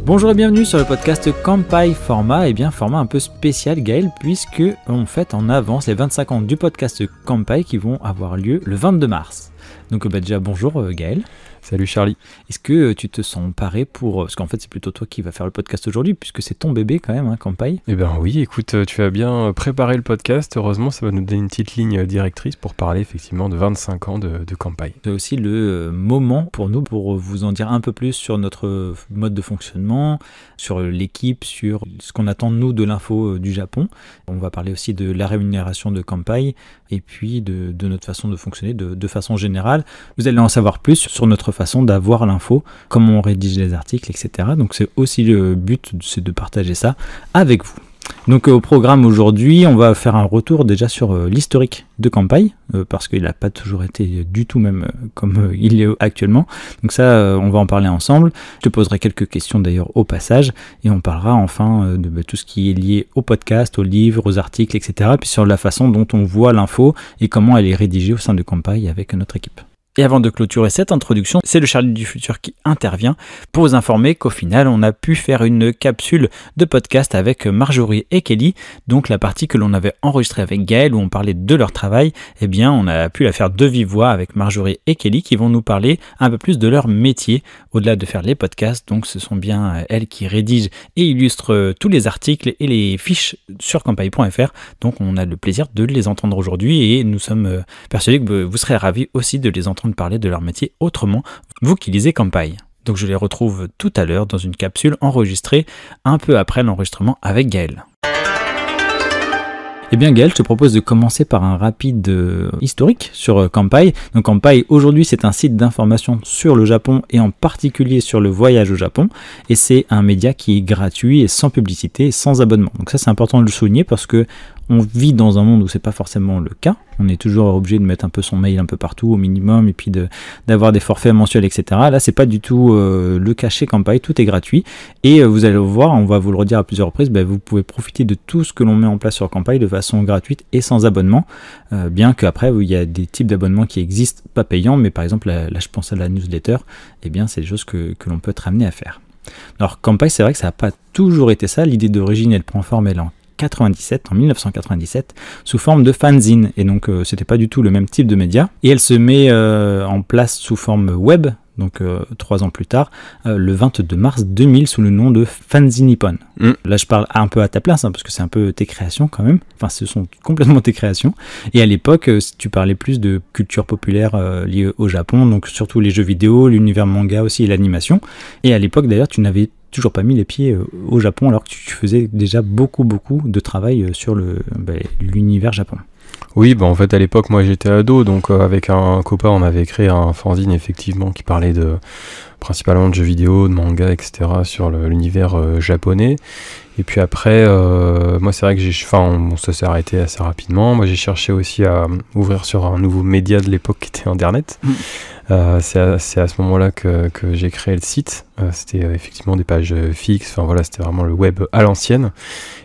Bonjour et bienvenue sur le podcast Kanpai format, format un peu spécial Gaël, puisque on fête en avance les 25 ans du podcast Kanpai qui vont avoir lieu le 22 mars. Donc déjà bonjour Gaël. Salut Charlie. Est-ce que tu te sens paré pour... Parce qu'en fait c'est plutôt toi qui vas faire le podcast aujourd'hui, puisque c'est ton bébé quand même, Kanpai. Eh bien oui, écoute, tu as bien préparé le podcast. Heureusement, ça va nous donner une petite ligne directrice pour parler effectivement de 25 ans de Kanpai. C'est aussi le moment pour nous, pour vous en dire un peu plus sur notre mode de fonctionnement, sur l'équipe, sur ce qu'on attend de nous de l'info du Japon. On va parler aussi de la rémunération de Kanpai et puis de notre façon de fonctionner de façon générale. Vous allez en savoir plus sur notre façon d'avoir l'info, comment on rédige les articles, etc. Donc c'est aussi le but, c'est de partager ça avec vous. Donc au programme aujourd'hui, on va faire un retour déjà sur l'historique de Kanpai, parce qu'il n'a pas toujours été du tout même comme il est actuellement. Donc ça, on va en parler ensemble. Je te poserai quelques questions d'ailleurs au passage, et on parlera enfin de tout ce qui est lié au podcast, aux livres, aux articles, etc. Puis sur la façon dont on voit l'info et comment elle est rédigée au sein de Kanpai avec notre équipe. Et avant de clôturer cette introduction, c'est le Charlie du futur qui intervient pour vous informer qu'au final, on a pu faire une capsule de podcast avec Marjorie et Kelly. Donc la partie que l'on avait enregistrée avec Gaël, où on parlait de leur travail, eh bien on a pu la faire de vive voix avec Marjorie et Kelly qui vont nous parler un peu plus de leur métier, au-delà de faire les podcasts. Donc ce sont bien elles qui rédigent et illustrent tous les articles et les fiches sur kanpai.fr. Donc on a le plaisir de les entendre aujourd'hui et nous sommes persuadés que vous serez ravis aussi de les entendre parler de leur métier autrement, vous qui lisez Kanpai. Donc je les retrouve tout à l'heure dans une capsule enregistrée un peu après l'enregistrement avec Gaël. Eh bien Gaël, je te propose de commencer par un rapide historique sur Kanpai. Donc Kanpai, aujourd'hui, c'est un site d'information sur le Japon et en particulier sur le voyage au Japon. Et c'est un média qui est gratuit et sans publicité et sans abonnement. Donc ça, c'est important de le souligner parce que on vit dans un monde où c'est pas forcément le cas. On est toujours obligé de mettre un peu son mail un peu partout au minimum et puis d'avoir des forfaits mensuels, etc. Là, c'est pas du tout le cas chez Kanpai, tout est gratuit. Et vous allez le voir, on va vous le redire à plusieurs reprises, vous pouvez profiter de tout ce que l'on met en place sur Kanpai de façon gratuite et sans abonnement. Bien qu'après, il y a des types d'abonnements qui existent, pas payants, mais par exemple, là je pense à la newsletter, eh bien c'est des choses que l'on peut être amené à faire. Alors Kanpai, c'est vrai que ça n'a pas toujours été ça. L'idée d'origine, elle prend forme, en 1997, sous forme de fanzine, et donc c'était pas du tout le même type de média, et elle se met en place sous forme web, donc 3 ans plus tard, le 22 mars 2000, sous le nom de Fanzine Nippon. Là je parle un peu à ta place, parce que c'est un peu tes créations quand même, enfin ce sont complètement tes créations, et à l'époque tu parlais plus de culture populaire liée au Japon, donc surtout les jeux vidéo, l'univers manga aussi et l'animation, et à l'époque d'ailleurs tu n'avais toujours pas mis les pieds au Japon alors que tu faisais déjà beaucoup de travail sur l'univers Japon. Oui, en fait à l'époque moi j'étais ado, donc avec un copain on avait créé un fanzine effectivement qui parlait principalement de jeux vidéo, de manga, etc. sur l'univers japonais. Et puis après, moi c'est vrai que ça s'est arrêté assez rapidement. Moi j'ai cherché aussi à ouvrir sur un nouveau média de l'époque qui était Internet. C'est à ce moment-là que j'ai créé le site. C'était effectivement des pages fixes, c'était vraiment le web à l'ancienne.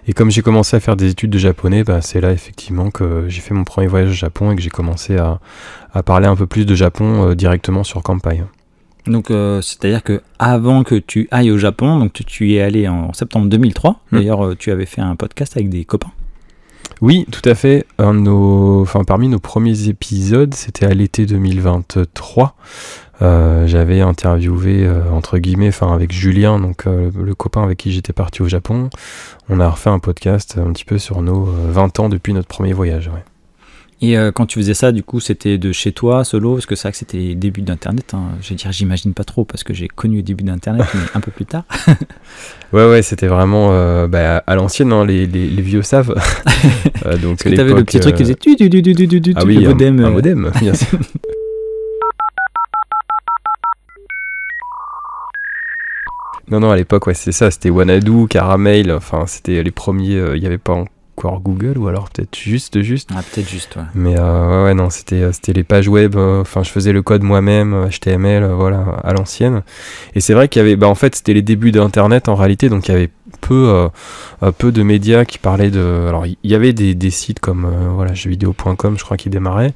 Et comme j'ai commencé à faire des études de japonais, c'est là effectivement que j'ai fait mon premier voyage au Japon et que j'ai commencé à parler un peu plus de Japon directement sur Kanpai. Donc c'est-à-dire que avant que tu ailles au Japon, donc tu y es allé en septembre 2003. D'ailleurs, tu avais fait un podcast avec des copains. Oui, tout à fait. Parmi nos premiers épisodes, c'était à l'été 2023. J'avais interviewé entre guillemets, avec Julien, donc le copain avec qui j'étais parti au Japon. On a refait un podcast un petit peu sur nos 20 ans depuis notre premier voyage. Ouais. Et quand tu faisais ça, du coup, c'était de chez toi, solo, parce que c'est vrai que c'était les débuts d'Internet. Je veux dire, j'imagine pas trop, parce que j'ai connu les débuts d'Internet, mais un peu plus tard. Ouais, c'était vraiment à l'ancienne, les vieux savent. Donc, parce que t'avais le petit truc qui faisait le modem. Un modem, bien sûr. Non, à l'époque, c'est ça, c'était Wanadu, Caramel, c'était les premiers, il n'y avait pas encore Google, ou alors peut-être juste. Ah, peut-être juste, ouais. Mais non, c'était les pages web, je faisais le code moi-même, HTML, à l'ancienne. Et c'est vrai qu'il y avait, en fait, c'était les débuts d'Internet en réalité, donc il y avait peu de médias qui parlaient de... Alors, il y avait des sites comme jeuxvideo.com, je crois, qui démarraient,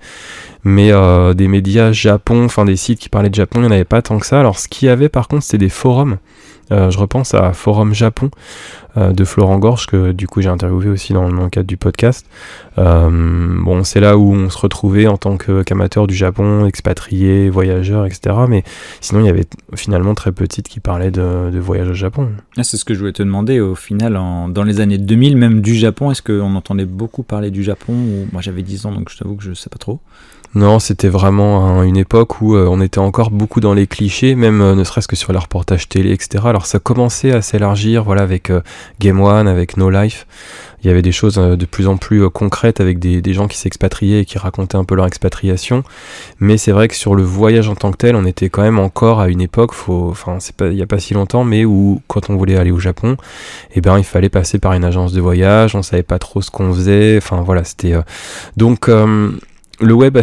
mais des médias Japon, des sites qui parlaient de Japon, il n'y en avait pas tant que ça. Alors, ce qu'il y avait, par contre, c'était des forums Je repense à Forum Japon de Florent Gorge, que du coup j'ai interviewé aussi dans le cadre du podcast. Bon, c'est là où on se retrouvait en tant qu'amateur du Japon, expatrié, voyageur, etc. Mais sinon, il y avait finalement très peu de sites qui parlaient de voyage au Japon. Ah, c'est ce que je voulais te demander. Au final, dans les années 2000, même du Japon, est-ce qu'on entendait beaucoup parler du Japon ou... Moi, j'avais 10 ans, donc je t'avoue que je sais pas trop. Non, c'était vraiment une époque où on était encore beaucoup dans les clichés, même ne serait-ce que sur les reportages télé, etc. Alors ça commençait à s'élargir, voilà, avec Game One, avec No Life. Il y avait des choses de plus en plus concrètes avec des gens qui s'expatriaient et qui racontaient un peu leur expatriation. Mais c'est vrai que sur le voyage en tant que tel, on était quand même encore à une époque, il n'y a pas si longtemps, mais où quand on voulait aller au Japon, eh ben, il fallait passer par une agence de voyage, on savait pas trop ce qu'on faisait. Enfin voilà, c'était donc le web,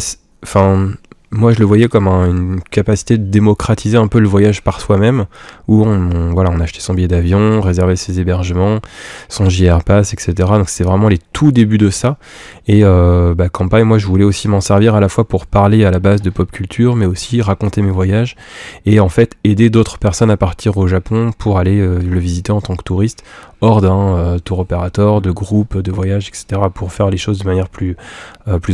moi je le voyais comme une capacité de démocratiser un peu le voyage par soi-même, où on achetait son billet d'avion, réservait ses hébergements, son JR Pass, etc. Donc c'est vraiment les tout débuts de ça. Et Campai, moi je voulais aussi m'en servir à la fois pour parler à la base de pop culture, mais aussi raconter mes voyages, et en fait aider d'autres personnes à partir au Japon pour aller le visiter en tant que touriste, hors d'un tour opérateur, de groupe, de voyage, etc. pour faire les choses de manière plus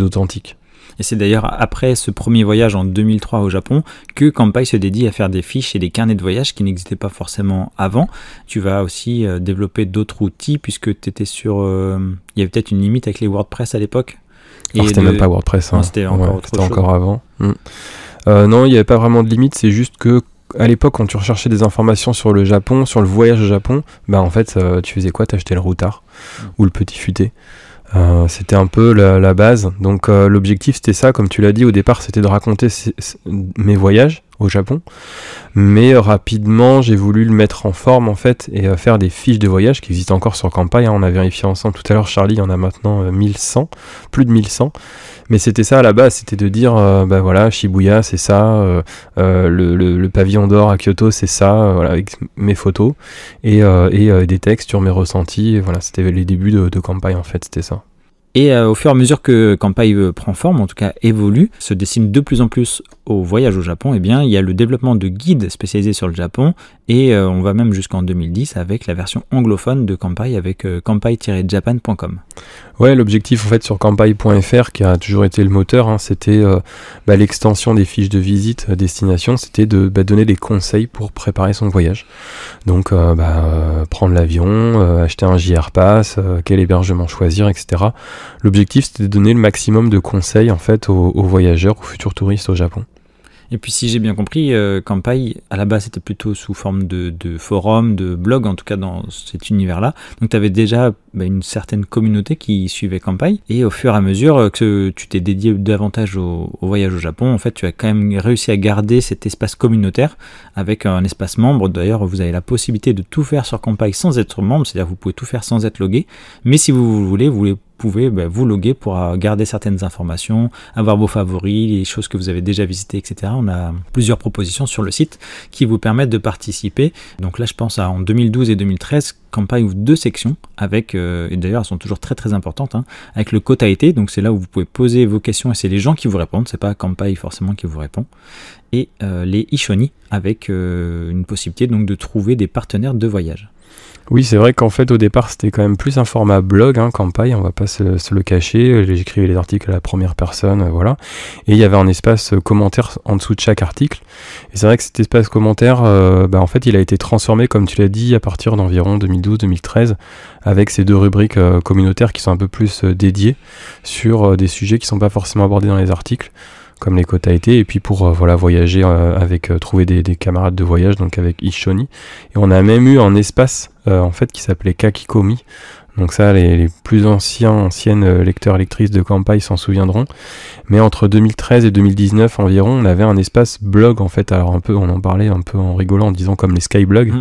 authentique. Et c'est d'ailleurs après ce premier voyage en 2003 au Japon que Campai se dédie à faire des fiches et des carnets de voyage qui n'existaient pas forcément avant. Tu vas aussi développer d'autres outils puisque tu étais sur... il y avait peut-être une limite avec les WordPress à l'époque. Alors c'était même pas WordPress, hein. C'était encore autre chose. Encore avant. Non, il n'y avait pas vraiment de limite, c'est juste que à l'époque, quand tu recherchais des informations sur le Japon, sur le voyage au Japon, en fait, tu faisais quoi? T'achetais le routard ou le petit futé. C'était un peu la base. Donc l'objectif c'était ça, comme tu l'as dit au départ, c'était de raconter mes voyages au Japon, mais rapidement j'ai voulu le mettre en forme en fait et faire des fiches de voyage qui existent encore sur Campai, hein. On a vérifié ensemble tout à l'heure, Charlie, il y en a maintenant 1100, plus de 1100, mais c'était ça à la base, c'était de dire voilà, Shibuya c'est ça, le pavillon d'or à Kyoto c'est ça, voilà, avec mes photos et des textes sur mes ressentis, et voilà, c'était les débuts de Campai en fait, c'était ça. Et au fur et à mesure que Campai prend forme, en tout cas évolue, se dessine de plus en plus au voyage au Japon, eh bien, il y a le développement de guides spécialisés sur le Japon, et on va même jusqu'en 2010 avec la version anglophone de Campai avec campai-japan.com. Ouais, l'objectif en fait sur campai.fr, qui a toujours été le moteur, hein, c'était l'extension des fiches de visite destination, c'était de donner des conseils pour préparer son voyage. Donc prendre l'avion, acheter un JR Pass, quel hébergement choisir, etc. L'objectif c'était de donner le maximum de conseils en fait aux voyageurs, aux futurs touristes au Japon. Et puis si j'ai bien compris, Campai, à la base c'était plutôt sous forme de forum, de blog, en tout cas dans cet univers-là. Donc tu avais déjà une certaine communauté qui suivait Campai, et au fur et à mesure que tu t'es dédié davantage au voyage au Japon, en fait tu as quand même réussi à garder cet espace communautaire avec un espace membre. D'ailleurs vous avez la possibilité de tout faire sur Campai sans être membre, c'est-à-dire vous pouvez tout faire sans être logué, mais si vous voulez, vous pouvez vous loguer pour garder certaines informations, avoir vos favoris, les choses que vous avez déjà visitées, etc. On a plusieurs propositions sur le site qui vous permettent de participer. Donc là, je pense en 2012 et 2013, Campai ouvre 2 sections avec, et d'ailleurs elles sont toujours très très importantes, hein, avec le Kotaete, donc c'est là où vous pouvez poser vos questions et c'est les gens qui vous répondent, c'est pas Campai forcément qui vous répond, et les Ishoni avec une possibilité donc de trouver des partenaires de voyage. Oui, c'est vrai qu'en fait au départ c'était quand même plus un format blog, hein, Campai, on va pas se le cacher, j'écrivais les articles à la première personne, voilà, et il y avait un espace commentaire en dessous de chaque article, et c'est vrai que cet espace commentaire, en fait il a été transformé, comme tu l'as dit, à partir d'environ 2012-2013, avec ces 2 rubriques communautaires qui sont un peu plus dédiées sur des sujets qui sont pas forcément abordés dans les articles, comme les Kotaete, et puis pour voyager avec trouver des camarades de voyage, donc avec Ishoni. Et on a même eu un espace en fait qui s'appelait Kakikomi. Donc ça, les plus anciennes lecteurs lectrices de Campai s'en souviendront. Mais entre 2013 et 2019 environ, on avait un espace blog en fait. Alors on en parlait un peu en rigolant en disant comme les skyblogs.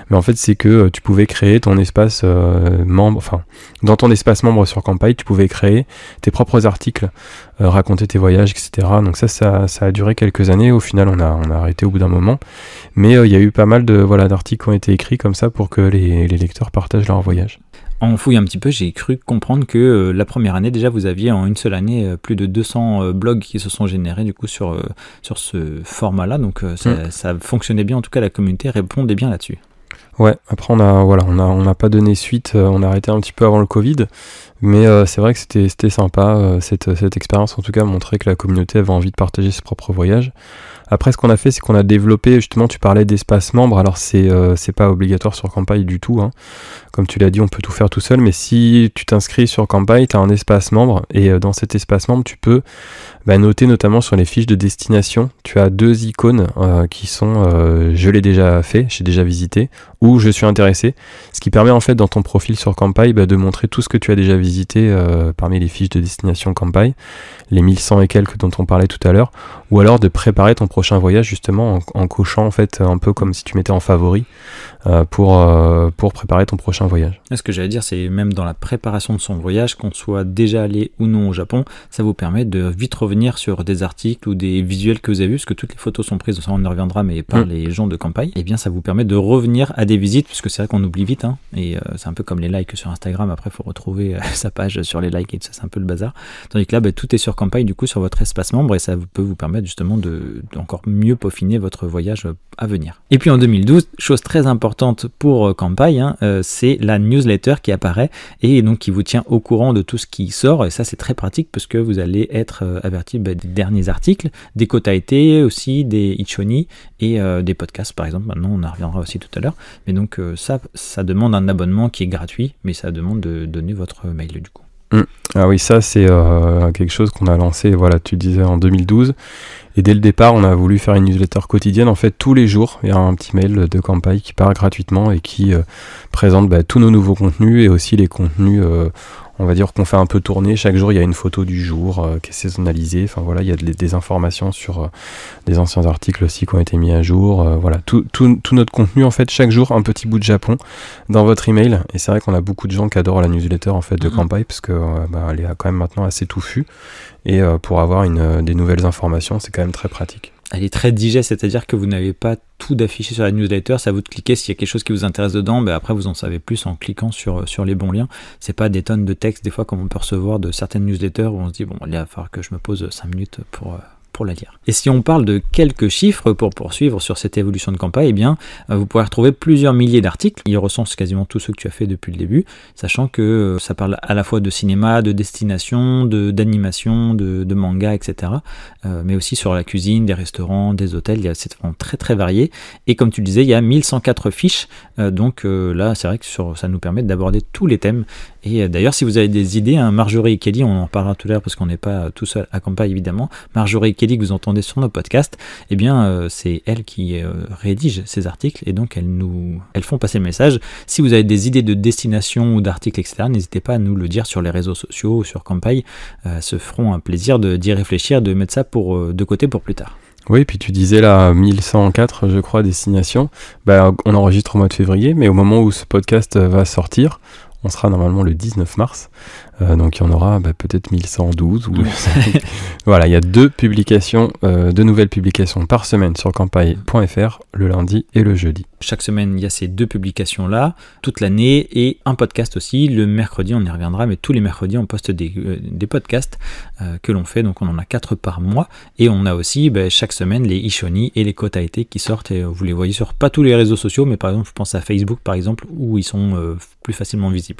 Mais en fait, c'est que tu pouvais créer ton espace membre. Enfin, dans ton espace membre sur Campai, tu pouvais créer tes propres articles, raconter tes voyages, etc. Donc ça a duré quelques années. Au final, on a arrêté au bout d'un moment. Mais il y a eu pas mal d'articles qui ont été écrits comme ça pour que les lecteurs partagent leurs voyages. En fouillant un petit peu, j'ai cru comprendre que la première année, déjà, vous aviez en une seule année plus de 200 blogs qui se sont générés du coup sur ce format-là. Donc ça fonctionnait bien, en tout cas la communauté répondait bien là-dessus. Ouais, après on n'a pas donné suite, on a arrêté un petit peu avant le Covid, mais c'est vrai que c'était sympa, cette expérience en tout cas montrait que la communauté avait envie de partager ses propres voyages. Après, ce qu'on a fait, c'est qu'on a développé, justement, tu parlais d'espace membre, alors c'est pas obligatoire sur Campai du tout, hein. Comme tu l'as dit, on peut tout faire tout seul, mais si tu t'inscris sur Campai, tu as un espace membre, et dans cet espace membre, tu peux noter notamment sur les fiches de destination, tu as 2 icônes qui sont je l'ai déjà fait, j'ai déjà visité, ou je suis intéressé, ce qui permet en fait dans ton profil sur Campai de montrer tout ce que tu as déjà visité parmi les fiches de destination Campai, les 1100 et quelques dont on parlait tout à l'heure, ou alors de préparer ton prochain voyage justement en cochant en fait un peu comme si tu mettais en favori pour préparer ton prochain voyage. Ce que j'allais dire, c'est même dans la préparation de son voyage, qu'on soit déjà allé ou non au Japon, ça vous permet de vite revenir sur des articles ou des visuels que vous avez vus, parce que toutes les photos sont prises, ça on y reviendra, mais par les gens de Campai, et bien ça vous permet de revenir à des visites, puisque c'est vrai qu'on oublie vite, hein, et c'est un peu comme les likes sur Instagram, après il faut retrouver sa page sur les likes et tout ça, c'est un peu le bazar. Tandis que là, tout est sur Campai, du coup, sur votre espace membre, et ça peut vous permettre justement d'encore mieux peaufiner votre voyage à venir. Et puis en 2012, chose très importante pour Campai, hein, c'est la newsletter qui apparaît et donc qui vous tient au courant de tout ce qui sort, et ça c'est très pratique parce que vous allez être averti des derniers articles, des Kotaete aussi, des Ichoni et des podcasts par exemple. Maintenant on en reviendra aussi tout à l'heure, mais donc ça demande un abonnement qui est gratuit, mais ça demande de donner votre mail du coup. Ah oui, ça c'est quelque chose qu'on a lancé, voilà, tu disais en 2012, et dès le départ on a voulu faire une newsletter quotidienne. En fait tous les jours il y a un petit mail de Campai qui part gratuitement et qui présente tous nos nouveaux contenus et aussi les contenus on va dire qu'on fait un peu tourner. Chaque jour il y a une photo du jour qui est saisonnalisée, enfin voilà, il y a des informations sur des anciens articles aussi qui ont été mis à jour, voilà, tout notre contenu en fait, chaque jour un petit bout de Japon dans votre email. Et c'est vrai qu'on a beaucoup de gens qui adorent la newsletter en fait de Campai parce que elle est quand même maintenant assez touffue, et pour avoir des nouvelles informations c'est quand même très pratique. Elle est très digeste, c'est-à-dire que vous n'avez pas tout d'affiché sur la newsletter, c'est à vous de cliquer s'il y a quelque chose qui vous intéresse dedans, après vous en savez plus en cliquant sur les bons liens. C'est pas des tonnes de texte des fois comme on peut recevoir de certaines newsletters où on se dit bon, il va falloir que je me pose 5 minutes pour la lire. Et si on parle de quelques chiffres pour poursuivre sur cette évolution de Campai, vous pourrez retrouver plusieurs milliers d'articles. Il recense quasiment tous ceux que tu as fait depuis le début, sachant que ça parle à la fois de cinéma, de destination, d'animation, de manga, etc. Mais aussi sur la cuisine, des restaurants, des hôtels, c'est vraiment très très varié. Et comme tu le disais, il y a 1104 fiches, donc là c'est vrai que ça nous permet d'aborder tous les thèmes. Et d'ailleurs, si vous avez des idées, Marjorie et Kelly, on en parlera tout à l'heure parce qu'on n'est pas tout seul à Campai évidemment, Marjorie et Kelly que vous entendez sur nos podcasts, c'est elles qui rédigent ces articles et donc elles font passer le message. Si vous avez des idées de destination ou d'articles, etc., n'hésitez pas à nous le dire sur les réseaux sociaux ou sur Campai, se feront un plaisir d'y réfléchir, de mettre ça de côté pour plus tard. Oui, puis tu disais là 1104 je crois destinations, on enregistre au mois de février, mais au moment où ce podcast va sortir, on sera normalement le 19 mars, donc il y en aura peut-être 1112. Voilà, il y a 2 nouvelles publications par semaine sur campai.fr, le lundi et le jeudi. Chaque semaine, il y a ces 2 publications-là, toute l'année, et un podcast aussi. Le mercredi, on y reviendra, mais tous les mercredis, on poste des podcasts que l'on fait, donc on en a 4 par mois, et on a aussi chaque semaine les Ichoni et les Kotaete qui sortent, et vous les voyez sur pas tous les réseaux sociaux, mais par exemple, je pense à Facebook, par exemple, où ils sont plus facilement visibles.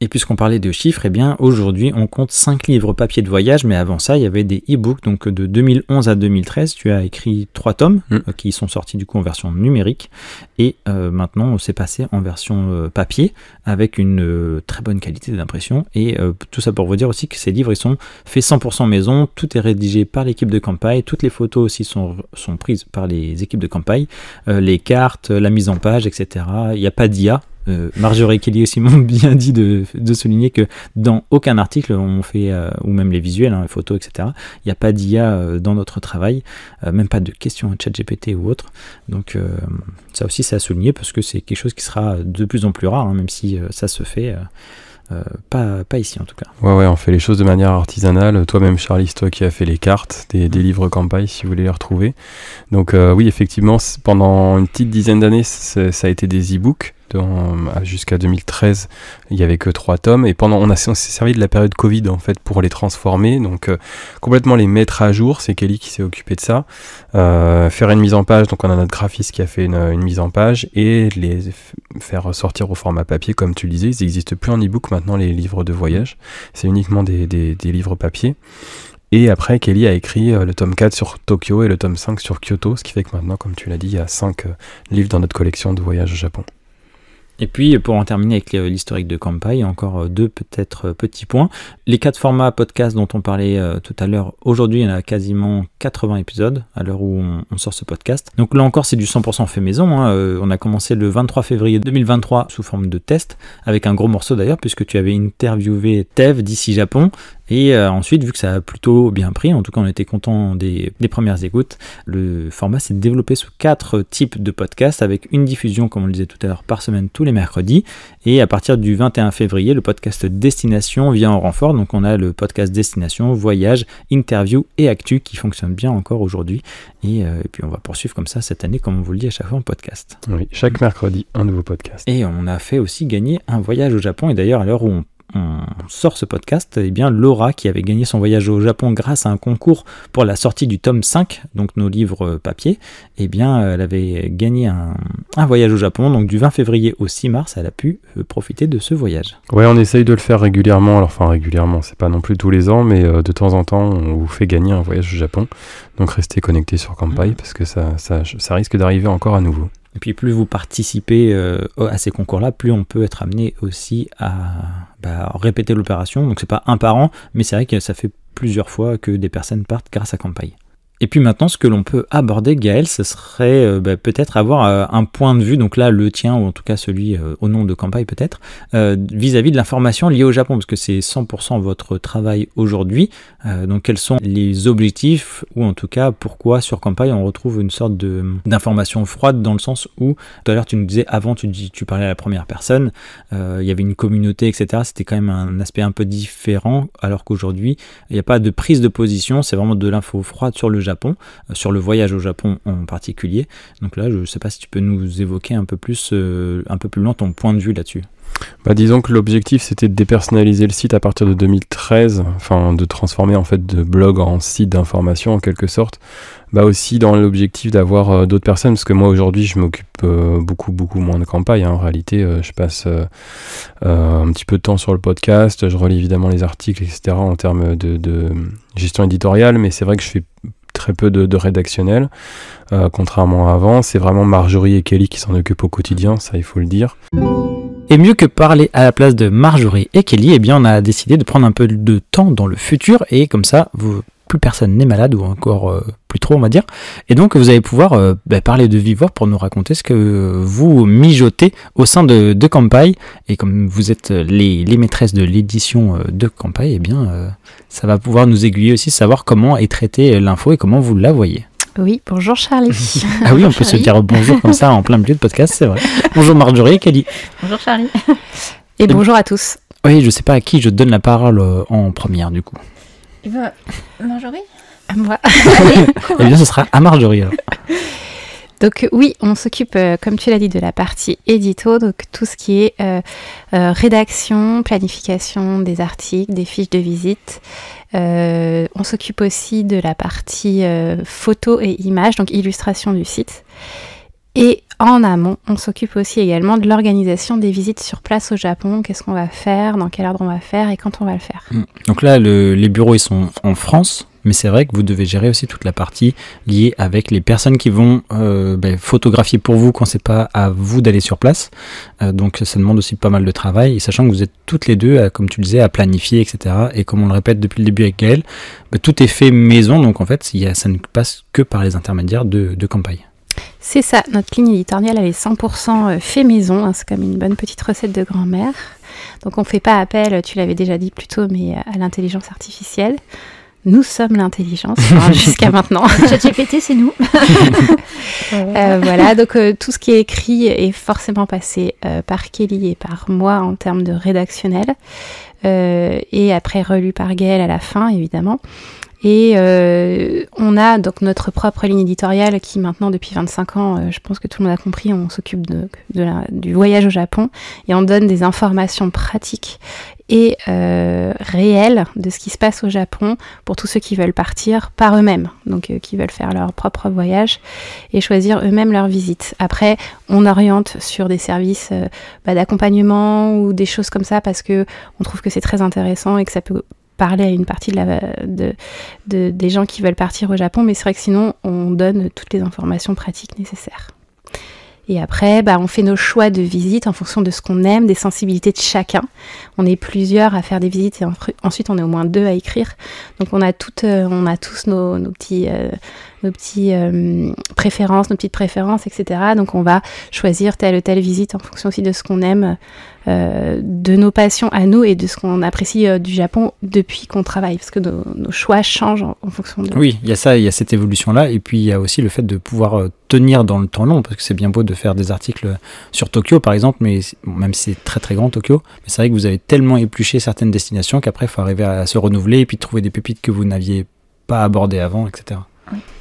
Et puisqu'on parlait de chiffres, aujourd'hui on compte 5 livres papier de voyage, mais avant ça il y avait des e-books, donc de 2011 à 2013, tu as écrit 3 tomes qui sont sortis du coup en version numérique, et maintenant on s'est passé en version papier avec une très bonne qualité d'impression, et tout ça pour vous dire aussi que ces livres ils sont faits 100% maison, tout est rédigé par l'équipe de Campai, toutes les photos aussi sont prises par les équipes de Campai, les cartes, la mise en page, etc. Il n'y a pas d'IA. Marjorie et Kelly aussi m'ont bien dit de souligner que dans aucun article on fait, ou même les visuels, les photos, etc., il n'y a pas d'IA dans notre travail, même pas de questions à ChatGPT ou autre, donc ça aussi c'est à souligner parce que c'est quelque chose qui sera de plus en plus rare, même si ça se fait pas ici en tout cas. Ouais, on fait les choses de manière artisanale. Toi-même Charlie, toi qui as fait les cartes des livres Campai si vous voulez les retrouver. Donc oui, effectivement, pendant une petite dizaine d'années ça a été des e-books. jusqu'à 2013, il n'y avait que 3 tomes. Et on s'est servi de la période Covid en fait pour les transformer, donc complètement les mettre à jour. C'est Kelly qui s'est occupée de ça. Faire une mise en page, donc on a notre graphiste qui a fait une mise en page et les faire sortir au format papier, comme tu le disais. Ils n'existent plus en e-book maintenant, les livres de voyage. C'est uniquement des livres papier. Et après, Kelly a écrit le tome 4 sur Tokyo et le tome 5 sur Kyoto, ce qui fait que maintenant, comme tu l'as dit, il y a 5 livres dans notre collection de voyages au Japon. Et puis, pour en terminer avec l'historique de Kanpai, encore 2 peut-être petits points. Les 4 formats podcast dont on parlait tout à l'heure, aujourd'hui, il y en a quasiment 80 épisodes à l'heure où on sort ce podcast. Donc là encore, c'est du 100% fait maison. On a commencé le 23 février 2023 sous forme de test, avec un gros morceau d'ailleurs, puisque tu avais interviewé Tev d'ici Japon. Et ensuite, vu que ça a plutôt bien pris, en tout cas on était content des premières écoutes, le format s'est développé sous 4 types de podcasts avec une diffusion, comme on le disait tout à l'heure, par semaine tous les mercredis. Et à partir du 21 février, le podcast Destination vient en renfort. Donc on a le podcast Destination, Voyage, Interview et Actu qui fonctionne bien encore aujourd'hui. Et puis on va poursuivre comme ça cette année, comme on vous le dit à chaque fois en podcast. Oui, chaque mercredi, un nouveau podcast. Et on a fait aussi gagner un voyage au Japon. Et d'ailleurs, à l'heure où on sort ce podcast, eh bien Laura, qui avait gagné son voyage au Japon grâce à un concours pour la sortie du tome 5, donc nos livres papier, eh bien elle avait gagné un voyage au Japon, donc du 20 février au 6 mars, elle a pu profiter de ce voyage. Ouais, on essaye de le faire régulièrement, alors enfin régulièrement, c'est pas non plus tous les ans, mais de temps en temps on vous fait gagner un voyage au Japon, donc restez connectés sur Kanpai, parce que ça risque d'arriver encore à nouveau. Et puis plus vous participez à ces concours-là, plus on peut être amené aussi à répéter l'opération. Donc c'est pas un par an, mais c'est vrai que ça fait plusieurs fois que des personnes partent grâce à Kanpai. Et puis maintenant, ce que l'on peut aborder, Gaël, ce serait peut-être avoir un point de vue, donc là le tien, ou en tout cas celui au nom de Kanpai peut-être, vis-à-vis de l'information liée au Japon, parce que c'est 100% votre travail aujourd'hui. Donc quels sont les objectifs, ou en tout cas pourquoi sur Kanpai on retrouve une sorte d'information froide, dans le sens où, tout à l'heure tu nous disais, avant tu parlais à la première personne, il y avait une communauté, etc. C'était quand même un aspect un peu différent, alors qu'aujourd'hui, il n'y a pas de prise de position, c'est vraiment de l'info froide sur le Japon, sur le voyage au Japon en particulier. Donc là, je ne sais pas si tu peux nous évoquer un peu plus loin ton point de vue là-dessus. Disons que l'objectif c'était de dépersonnaliser le site à partir de 2013, enfin de transformer en fait de blog en site d'information en quelque sorte. Aussi dans l'objectif d'avoir d'autres personnes, parce que moi aujourd'hui je m'occupe beaucoup moins de Kanpai, en réalité je passe un petit peu de temps sur le podcast, je relis évidemment les articles, etc. en termes de gestion éditoriale, mais c'est vrai que je fais très peu de rédactionnel, contrairement à avant. C'est vraiment Marjorie et Kelly qui s'en occupent au quotidien, ça il faut le dire. Et mieux que parler à la place de Marjorie et Kelly, eh bien on a décidé de prendre un peu de temps dans le futur, et comme ça, plus personne n'est malade, ou encore plus trop on va dire, et donc vous allez pouvoir parler de vive voix pour nous raconter ce que vous mijotez au sein de Kanpai. Et comme vous êtes les maîtresses de l'édition de Kanpai, eh bien ça va pouvoir nous aiguiller aussi, savoir comment est traitée l'info et comment vous la voyez. Oui, bonjour Charlie. Ah oui, on peut se dire bonjour comme ça en plein milieu de podcast, c'est vrai. Bonjour Marjorie et Kelly. Bonjour Charlie. Et bonjour à tous. Oui, je sais pas à qui je donne la parole en première du coup. Marjorie ? À moi. Eh bien, ce sera à Marjorie alors. Donc oui, on s'occupe, comme tu l'as dit, de la partie édito, donc tout ce qui est rédaction, planification des articles, des fiches de visite. On s'occupe aussi de la partie photo et images, donc illustration du site. Et en amont, on s'occupe aussi également de l'organisation des visites sur place au Japon. Qu'est-ce qu'on va faire, dans quel ordre on va faire et quand on va le faire. Donc là, les bureaux, ils sont en France. Mais c'est vrai que vous devez gérer aussi toute la partie liée avec les personnes qui vont photographier pour vous quand c'est pas à vous d'aller sur place. Donc ça demande aussi pas mal de travail. Et sachant que vous êtes toutes les deux, comme tu le disais, à planifier, etc. Et comme on le répète depuis le début avec Gaël, tout est fait maison. Donc en fait, ça ne passe que par les intermédiaires de Kanpai. C'est ça, notre ligne éditoriale, elle est 100% fait maison. Hein, c'est comme une bonne petite recette de grand-mère. Donc on ne fait pas appel, tu l'avais déjà dit plus tôt, mais à l'intelligence artificielle. Nous sommes l'intelligence, jusqu'à maintenant. ChatGPT, c'est nous. Voilà, donc tout ce qui est écrit est forcément passé par Kelly et par moi en termes de rédactionnel, et après relu par Gaël à la fin, évidemment. Et on a donc notre propre ligne éditoriale qui maintenant depuis 25 ans, je pense que tout le monde a compris, on s'occupe du voyage au Japon et on donne des informations pratiques et réelles de ce qui se passe au Japon pour tous ceux qui veulent partir par eux-mêmes, donc qui veulent faire leur propre voyage et choisir eux-mêmes leur visite. Après, on oriente sur des services d'accompagnement ou des choses comme ça parce que on trouve que c'est très intéressant et que ça peut parler à une partie des gens qui veulent partir au Japon, mais c'est vrai que sinon on donne toutes les informations pratiques nécessaires. Et après, on fait nos choix de visites en fonction de ce qu'on aime, des sensibilités de chacun. On est plusieurs à faire des visites et ensuite on est au moins 2 à écrire. Donc on a tous nos petites préférences, etc. Donc on va choisir telle ou telle visite en fonction aussi de ce qu'on aime, de nos passions à nous et de ce qu'on apprécie du Japon depuis qu'on travaille, parce que nos choix changent en fonction de... Oui, il y a ça, il y a cette évolution-là, et puis il y a aussi le fait de pouvoir tenir dans le temps long, parce que c'est bien beau de faire des articles sur Tokyo par exemple, mais même si c'est très très grand Tokyo, mais c'est vrai que vous avez tellement épluché certaines destinations qu'après il faut arriver à se renouveler et puis trouver des pépites que vous n'aviez pas abordées avant, etc.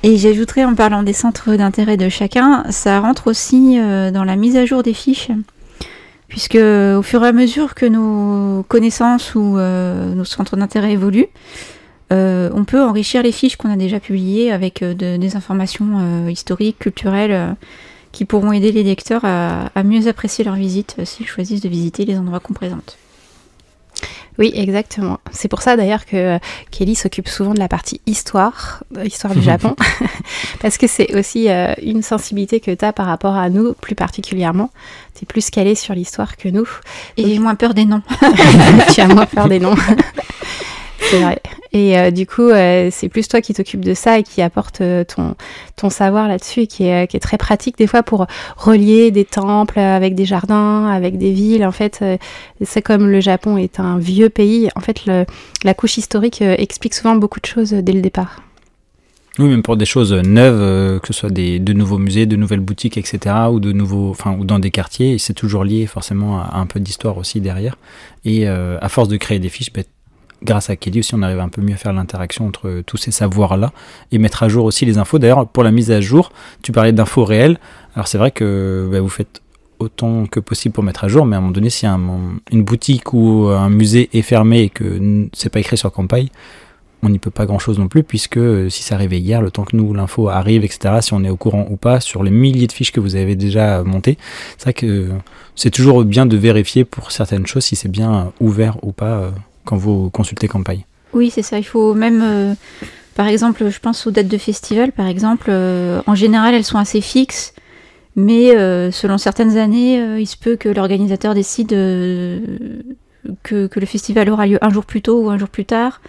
Et j'ajouterais, en parlant des centres d'intérêt de chacun, ça rentre aussi dans la mise à jour des fiches, puisque au fur et à mesure que nos connaissances ou nos centres d'intérêt évoluent, on peut enrichir les fiches qu'on a déjà publiées avec des informations historiques, culturelles, qui pourront aider les lecteurs à mieux apprécier leur visite s'ils choisissent de visiter les endroits qu'on présente. Oui, exactement. C'est pour ça d'ailleurs que Kelly s'occupe souvent de la partie histoire du Japon, parce que c'est aussi une sensibilité que tu as par rapport à nous, plus particulièrement. Tu es plus calée sur l'histoire que nous. Et j'ai moins peur des noms. Tu as moins peur des noms. C'est vrai. Et du coup, c'est plus toi qui t'occupes de ça et qui apporte ton savoir là-dessus et qui est très pratique des fois pour relier des temples avec des jardins, avec des villes. En fait, c'est comme le Japon est un vieux pays. En fait, la couche historique explique souvent beaucoup de choses dès le départ. Oui, même pour des choses neuves, que ce soit de nouveaux musées, de nouvelles boutiques, etc., ou ou dans des quartiers, c'est toujours lié forcément à un peu d'histoire aussi derrière. Et à force de créer des fiches, grâce à Kelly aussi, on arrive un peu mieux à faire l'interaction entre tous ces savoirs-là et mettre à jour aussi les infos. D'ailleurs, pour la mise à jour, tu parlais d'infos réelles. Alors c'est vrai que vous faites autant que possible pour mettre à jour, mais à un moment donné, si une boutique ou un musée est fermé et que c'est pas écrit sur Kanpai, on n'y peut pas grand-chose non plus, puisque si ça arrivait hier, le temps que nous, l'info arrive, etc., si on est au courant ou pas, sur les milliers de fiches que vous avez déjà montées, c'est vrai que c'est toujours bien de vérifier pour certaines choses si c'est bien ouvert ou pas quand vous consultez Kanpai. Oui, c'est ça. Il faut même, par exemple, je pense aux dates de festival, par exemple, en général, elles sont assez fixes, mais selon certaines années, il se peut que l'organisateur décide que le festival aura lieu un jour plus tôt ou un jour plus tard.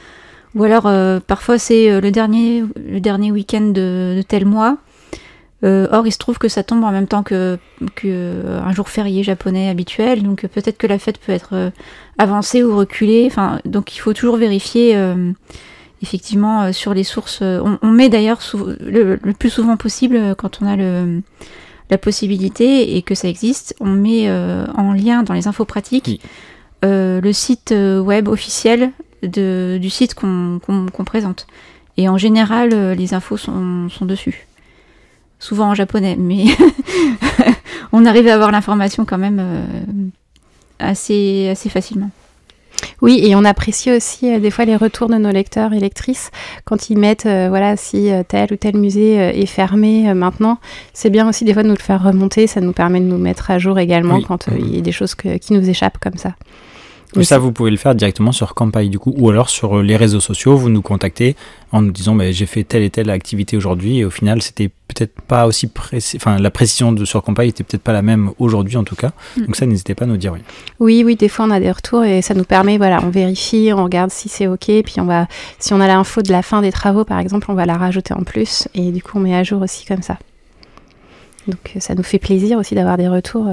Ou alors, parfois, c'est le dernier week-end de tel mois. Or, il se trouve que ça tombe en même temps que un jour férié japonais habituel, donc peut-être que la fête peut être avancée ou reculée. Enfin, donc il faut toujours vérifier effectivement sur les sources. On met d'ailleurs le plus souvent possible quand on a la possibilité et que ça existe, on met en lien dans les infos pratiques oui. Le site web officiel du site qu'on présente. Et en général, les infos sont dessus. Souvent en japonais, mais on arrive à avoir l'information quand même assez facilement. Oui, et on apprécie aussi des fois les retours de nos lecteurs et lectrices quand ils mettent, si tel ou tel musée est fermé maintenant. C'est bien aussi des fois de nous le faire remonter, ça nous permet de nous mettre à jour également quand il y a des choses qui nous échappent comme ça. Et ça, vous pouvez le faire directement sur Kanpai du coup, ou alors sur les réseaux sociaux, vous nous contactez en nous disant j'ai fait telle et telle activité aujourd'hui et au final c'était peut-être pas aussi précis, la précision sur Kanpai était peut-être pas la même aujourd'hui en tout cas, donc ça n'hésitez pas à nous dire Oui, des fois on a des retours et ça nous permet, on vérifie, on regarde si c'est ok, puis si on a l'info de la fin des travaux par exemple, on va la rajouter en plus et du coup on met à jour aussi comme ça. Donc ça nous fait plaisir aussi d'avoir des retours.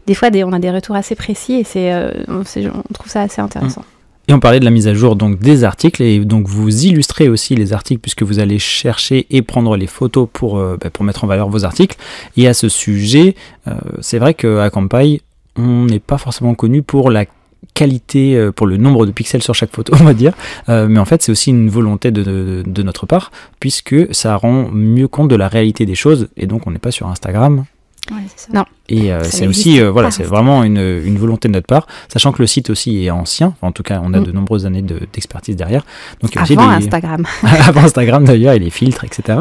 Des fois, on a des retours assez précis et on trouve ça assez intéressant. Et on parlait de la mise à jour donc des articles et donc vous illustrez aussi les articles puisque vous allez chercher et prendre les photos pour mettre en valeur vos articles. Et à ce sujet, c'est vrai qu'à Kanpai, on n'est pas forcément connu pour la qualité, pour le nombre de pixels sur chaque photo, on va dire, mais en fait c'est aussi une volonté de notre part, puisque ça rend mieux compte de la réalité des choses, et donc on n'est pas sur Instagram. Ouais, c'est ça. Non. Et c'est aussi, voilà, c'est vraiment une volonté de notre part, sachant que le site aussi est ancien, en tout cas on a de nombreuses années d'expertise derrière. Donc, il y a avant aussi Instagram. avant Instagram d'ailleurs, et les filtres, etc.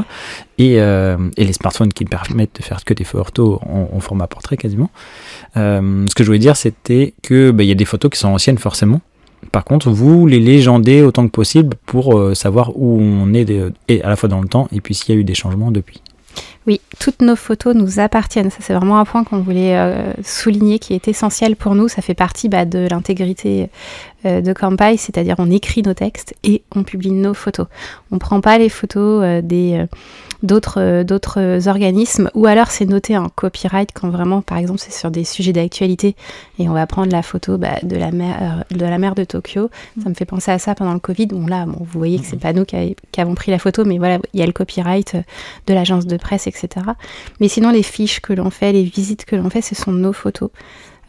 Et les smartphones qui permettent de faire que des photos en format portrait quasiment. Ce que je voulais dire, c'était que y a des photos qui sont anciennes forcément. Par contre, vous les légendez autant que possible pour savoir où on est et à la fois dans le temps et puis s'il y a eu des changements depuis. Oui, toutes nos photos nous appartiennent. Ça, c'est vraiment un point qu'on voulait souligner, qui est essentiel pour nous. Ça fait partie de l'intégrité de Campai, c'est-à-dire on écrit nos textes et on publie nos photos. On ne prend pas les photos d'autres organismes, ou alors c'est noté en copyright quand vraiment, par exemple, c'est sur des sujets d'actualité et on va prendre la photo de la mer de Tokyo. Ça me fait penser à ça pendant le Covid. Bon, vous voyez que c'est pas nous qui avons pris la photo, mais voilà, il y a le copyright de l'agence de presse, etc. Mais sinon, les fiches que l'on fait, les visites que l'on fait, ce sont nos photos.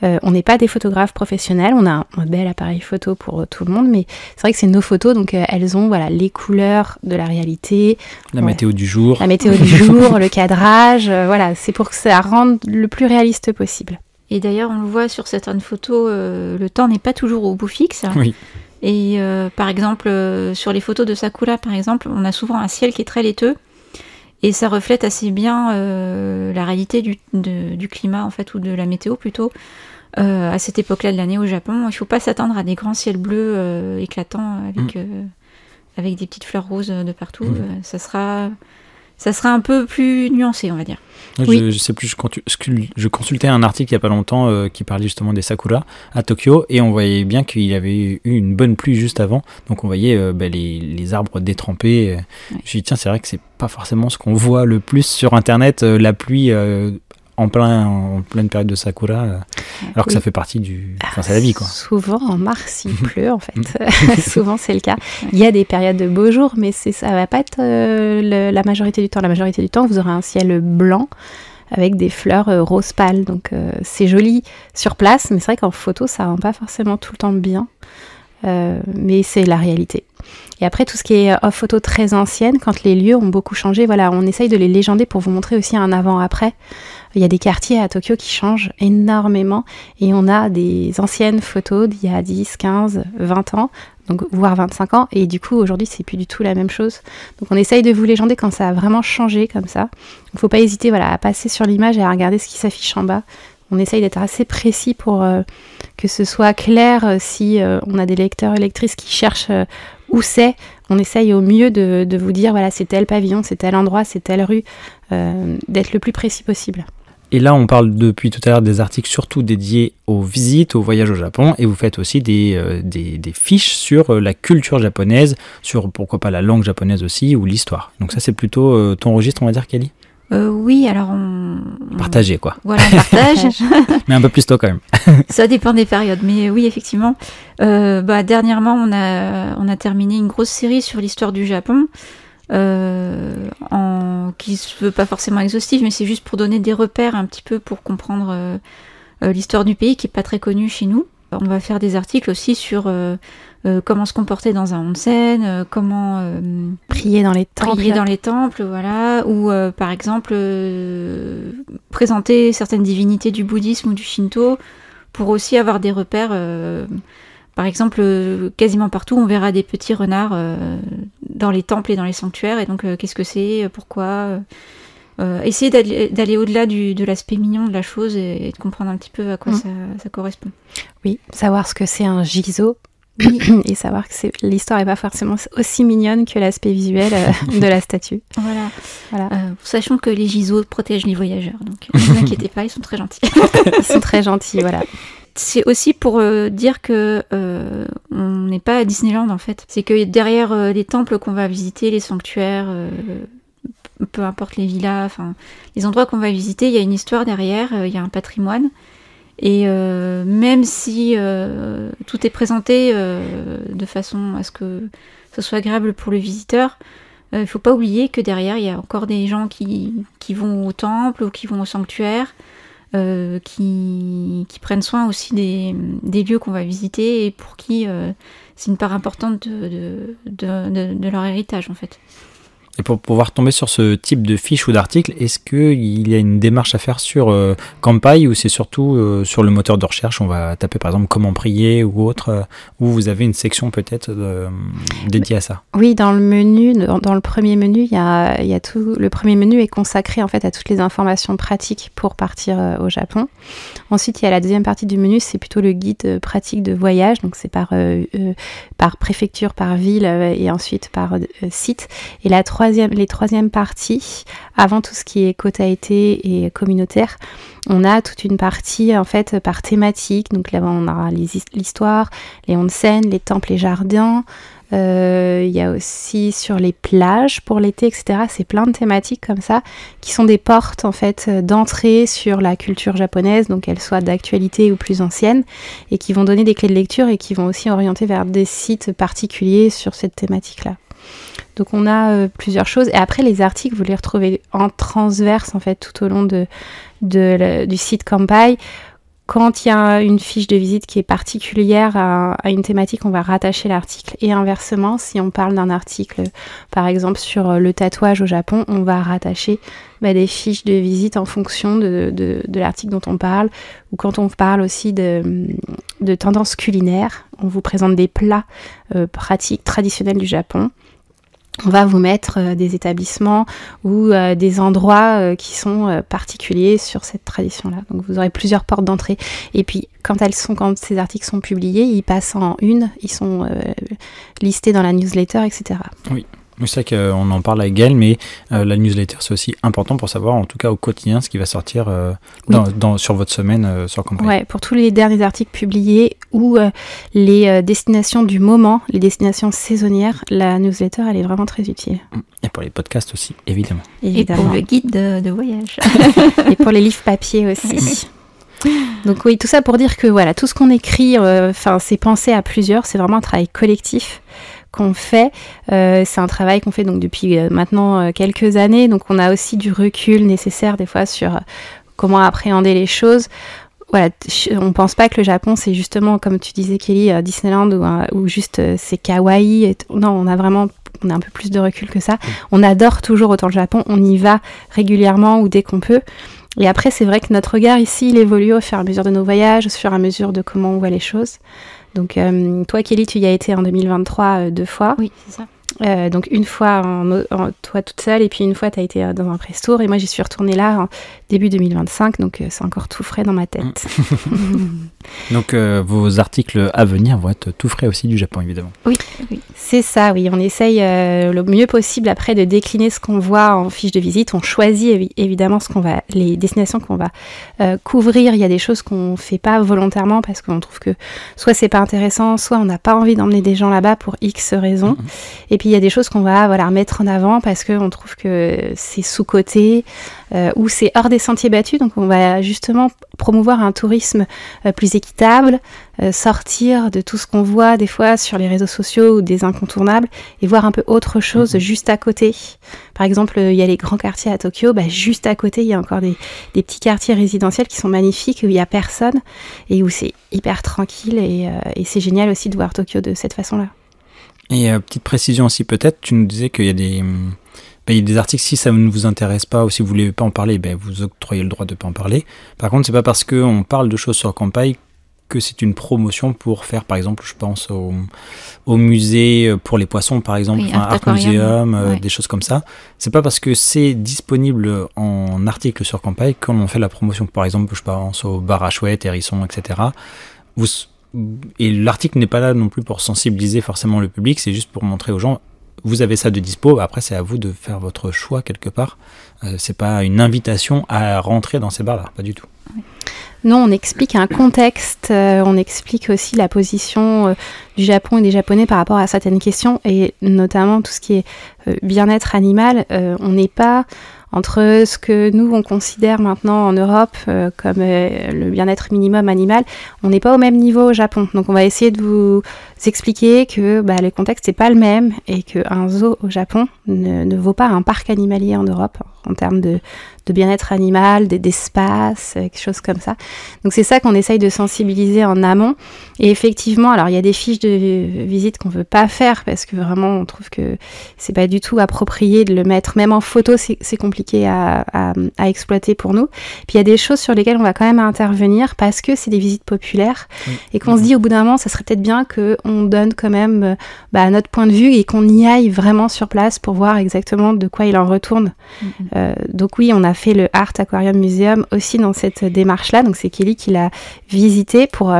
On n'est pas des photographes professionnels, on a un bel appareil photo pour tout le monde, mais c'est vrai que c'est nos photos, donc elles ont les couleurs de la réalité. La météo du jour. La météo du jour, le cadrage, c'est pour que ça rende le plus réaliste possible. Et d'ailleurs, on le voit sur certaines photos, le temps n'est pas toujours au bout fixe. Oui. Et par exemple, sur les photos de Sakura, par exemple, on a souvent un ciel qui est très laiteux. Et ça reflète assez bien la réalité du climat, en fait, ou de la météo plutôt, à cette époque-là de l'année au Japon. Il ne faut pas s'attendre à des grands ciels bleus éclatants avec des petites fleurs roses de partout. Ça sera un peu plus nuancé, on va dire. Je sais plus, je consultais un article il n'y a pas longtemps qui parlait justement des sakura à Tokyo, et on voyait bien qu'il y avait eu une bonne pluie juste avant, donc on voyait les arbres détrempés. Je me dis tiens, c'est vrai que c'est pas forcément ce qu'on voit le plus sur internet, la pluie en pleine période de sakura, alors que ça fait partie c'est la vie, quoi. Souvent en mars il pleut en fait, souvent c'est le cas. Il y a des périodes de beaux jours, mais ça va pas être la majorité du temps. La majorité du temps vous aurez un ciel blanc avec des fleurs rose pâle, donc c'est joli sur place, mais c'est vrai qu'en photo ça rend pas forcément tout le temps bien, mais c'est la réalité. Et après, tout ce qui est photo très ancienne, quand les lieux ont beaucoup changé, on essaye de les légender pour vous montrer aussi un avant-après. Il y a des quartiers à Tokyo qui changent énormément, et on a des anciennes photos d'il y a 10, 15, 20 ans, donc voire 25 ans, et du coup aujourd'hui c'est plus du tout la même chose. Donc on essaye de vous légender quand ça a vraiment changé comme ça. Il ne faut pas hésiter à passer sur l'image et à regarder ce qui s'affiche en bas. On essaye d'être assez précis pour que ce soit clair. Si on a des lecteurs et lectrices qui cherchent où c'est, on essaye au mieux de vous dire c'est tel pavillon, c'est tel endroit, c'est telle rue, d'être le plus précis possible. Et là, on parle depuis tout à l'heure des articles surtout dédiés aux visites, aux voyages au Japon, et vous faites aussi des fiches sur la culture japonaise, sur pourquoi pas la langue japonaise aussi, ou l'histoire. Donc ça, c'est plutôt ton registre, on va dire, Kelly ? Oui, alors Partager, quoi. Voilà, on partage. Mais un peu plus tôt quand même. Ça dépend des périodes, mais oui, effectivement. Dernièrement, on a terminé une grosse série sur l'histoire du Japon, qui se veut pas forcément exhaustive, mais c'est juste pour donner des repères un petit peu pour comprendre l'histoire du pays, qui est pas très connue chez nous. On va faire des articles aussi sur comment se comporter dans un onsen, comment prier dans les temples. Voilà, ou par exemple présenter certaines divinités du bouddhisme ou du shinto, pour aussi avoir des repères. Par exemple, quasiment partout, on verra des petits renards dans les temples et dans les sanctuaires, et donc qu'est-ce que c'est, pourquoi essayer d'aller au-delà de l'aspect mignon de la chose et de comprendre un petit peu à quoi ça correspond. Oui, savoir ce que c'est un giso, et savoir que l'histoire n'est pas forcément aussi mignonne que l'aspect visuel de la statue. Voilà. Sachant que les gisos protègent les voyageurs, donc ne vous inquiétez pas, ils sont très gentils. Ils sont très gentils, voilà. C'est aussi pour dire que on n'est pas à Disneyland en fait. C'est que derrière les temples qu'on va visiter, les sanctuaires, peu importe les villas, les endroits qu'on va visiter, il y a une histoire derrière, il y a un patrimoine. Et même si tout est présenté de façon à ce que ce soit agréable pour le visiteur, il ne faut pas oublier que derrière, il y a encore des gens qui vont au temple ou qui vont au sanctuaire, qui prennent soin aussi des lieux qu'on va visiter et pour qui c'est une part importante de leur héritage en fait. Et pour pouvoir tomber sur ce type de fiche ou d'article, est-ce qu'il y a une démarche à faire sur Campai ou c'est surtout sur le moteur de recherche, on va taper par exemple comment prier ou autre, où vous avez une section peut-être dédiée à ça? Oui, dans le menu, dans le premier menu, il y a tout. Le premier menu est consacré en fait à toutes les informations pratiques pour partir au Japon. Ensuite, il y a la deuxième partie du menu, c'est plutôt le guide pratique de voyage, donc c'est par préfecture, par ville et ensuite par site. Et les troisième parties, avant tout ce qui est quota été et communautaire, on a toute une partie en fait par thématique. Donc là, on aura l'histoire, les onsen, les temples, les jardins. Il y a aussi sur les plages pour l'été, etc. C'est plein de thématiques comme ça qui sont des portes en fait d'entrée sur la culture japonaise, donc qu'elles soient d'actualité ou plus anciennes, et qui vont donner des clés de lecture et qui vont aussi orienter vers des sites particuliers sur cette thématique-là. Donc on a plusieurs choses. Et après, les articles, vous les retrouvez en transverse en fait tout au long du site Campai. Quand il y a une fiche de visite qui est particulière à une thématique, on va rattacher l'article. Et inversement, si on parle d'un article, par exemple sur le tatouage au Japon, on va rattacher des fiches de visite en fonction de l'article dont on parle. Ou quand on parle aussi de tendances culinaires, on vous présente des plats pratiques traditionnels du Japon. On va vous mettre des établissements ou des endroits qui sont particuliers sur cette tradition-là. Donc vous aurez plusieurs portes d'entrée. Et puis quand ces articles sont publiés, ils passent en une, ils sont listés dans la newsletter, etc. Oui. C'est vrai qu'on en parle avec Gaëlle, mais la newsletter, c'est aussi important pour savoir, en tout cas au quotidien, ce qui va sortir sur votre semaine sur Campai. Ouais, pour tous les derniers articles publiés ou les destinations du moment, les destinations saisonnières, la newsletter, elle est vraiment très utile. Et pour les podcasts aussi, évidemment. Et pour le guide de voyage. Et pour les livres papier aussi. Donc oui, tout ça pour dire que voilà, tout ce qu'on écrit, c'est pensé à plusieurs, c'est vraiment un travail collectif qu'on fait. C'est un travail qu'on fait donc depuis maintenant quelques années, donc on a aussi du recul nécessaire des fois sur comment appréhender les choses. Voilà, on pense pas que le Japon c'est justement, comme tu disais Kelly, Disneyland ou juste c'est kawaii. Non, on a un peu plus de recul que ça. On adore toujours autant le Japon, on y va régulièrement ou dès qu'on peut. Et après, c'est vrai que notre regard ici, il évolue au fur et à mesure de nos voyages, au fur et à mesure de comment on voit les choses. Donc, toi, Kelly, tu y as été en 2023 2 fois. Oui, c'est ça. Donc, une fois toi toute seule, et puis une fois, tu as été dans un press tour. Et moi, j'y suis retournée là, en début 2025. Donc, c'est encore tout frais dans ma tête. Donc, vos articles à venir vont être tout frais aussi du Japon, évidemment. Oui. C'est ça, oui. On essaye le mieux possible après de décliner ce qu'on voit en fiche de visite. On choisit évidemment les destinations qu'on va couvrir. Il y a des choses qu'on ne fait pas volontairement parce qu'on trouve que soit c'est pas intéressant, soit on n'a pas envie d'emmener des gens là-bas pour X raisons. Et puis il y a des choses qu'on va mettre en avant parce qu'on trouve que c'est sous-coté ou c'est hors des sentiers battus. Donc on va justement promouvoir un tourisme plus équitable, sortir de tout ce qu'on voit des fois sur les réseaux sociaux ou des incontournables et voir un peu autre chose juste à côté. Par exemple, il y a les grands quartiers à Tokyo, juste à côté il y a encore des petits quartiers résidentiels qui sont magnifiques où il n'y a personne et où c'est hyper tranquille et c'est génial aussi de voir Tokyo de cette façon-là. Et petite précision aussi peut-être, tu nous disais qu'il y a des articles, si ça ne vous intéresse pas ou si vous ne voulez pas en parler, vous octroyez le droit de ne pas en parler. Par contre, c'est pas parce qu'on parle de choses sur Campai que c'est une promotion pour faire, par exemple, je pense au musée pour les poissons, par exemple, Art Museum, des choses comme ça. C'est pas parce que c'est disponible en article sur Campai qu'on en fait la promotion. Par exemple, je pense au bar à chouettes, hérissons, etc. Et l'article n'est pas là non plus pour sensibiliser forcément le public, c'est juste pour montrer aux gens, vous avez ça de dispo, après c'est à vous de faire votre choix quelque part. C'est pas une invitation à rentrer dans ces bars-là, pas du tout. Non, on explique un contexte, on explique aussi la position du Japon et des Japonais par rapport à certaines questions, et notamment tout ce qui est bien-être animal. On n'est pas entre ce que nous on considère maintenant en Europe comme le bien-être minimum animal, on n'est pas au même niveau au Japon. Donc on va essayer de vous expliquer que le contexte n'est pas le même et qu'un zoo au Japon ne vaut pas un parc animalier en Europe en termes de bien-être animal, d'espace, quelque chose comme ça. Donc c'est ça qu'on essaye de sensibiliser en amont. Et effectivement, alors il y a des fiches de visite qu'on veut pas faire parce que vraiment on trouve que c'est pas du tout approprié de le mettre, même en photo c'est compliqué à exploiter pour nous. Puis il y a des choses sur lesquelles on va quand même intervenir parce que c'est des visites populaires et qu'on se dit au bout d'un moment ça serait peut-être bien qu'on donne quand même notre point de vue et qu'on y aille vraiment sur place pour voir exactement de quoi il en retourne. Donc oui, on a fait le Art Aquarium Museum aussi dans cette démarche-là. Donc c'est Kelly qui l'a visité pour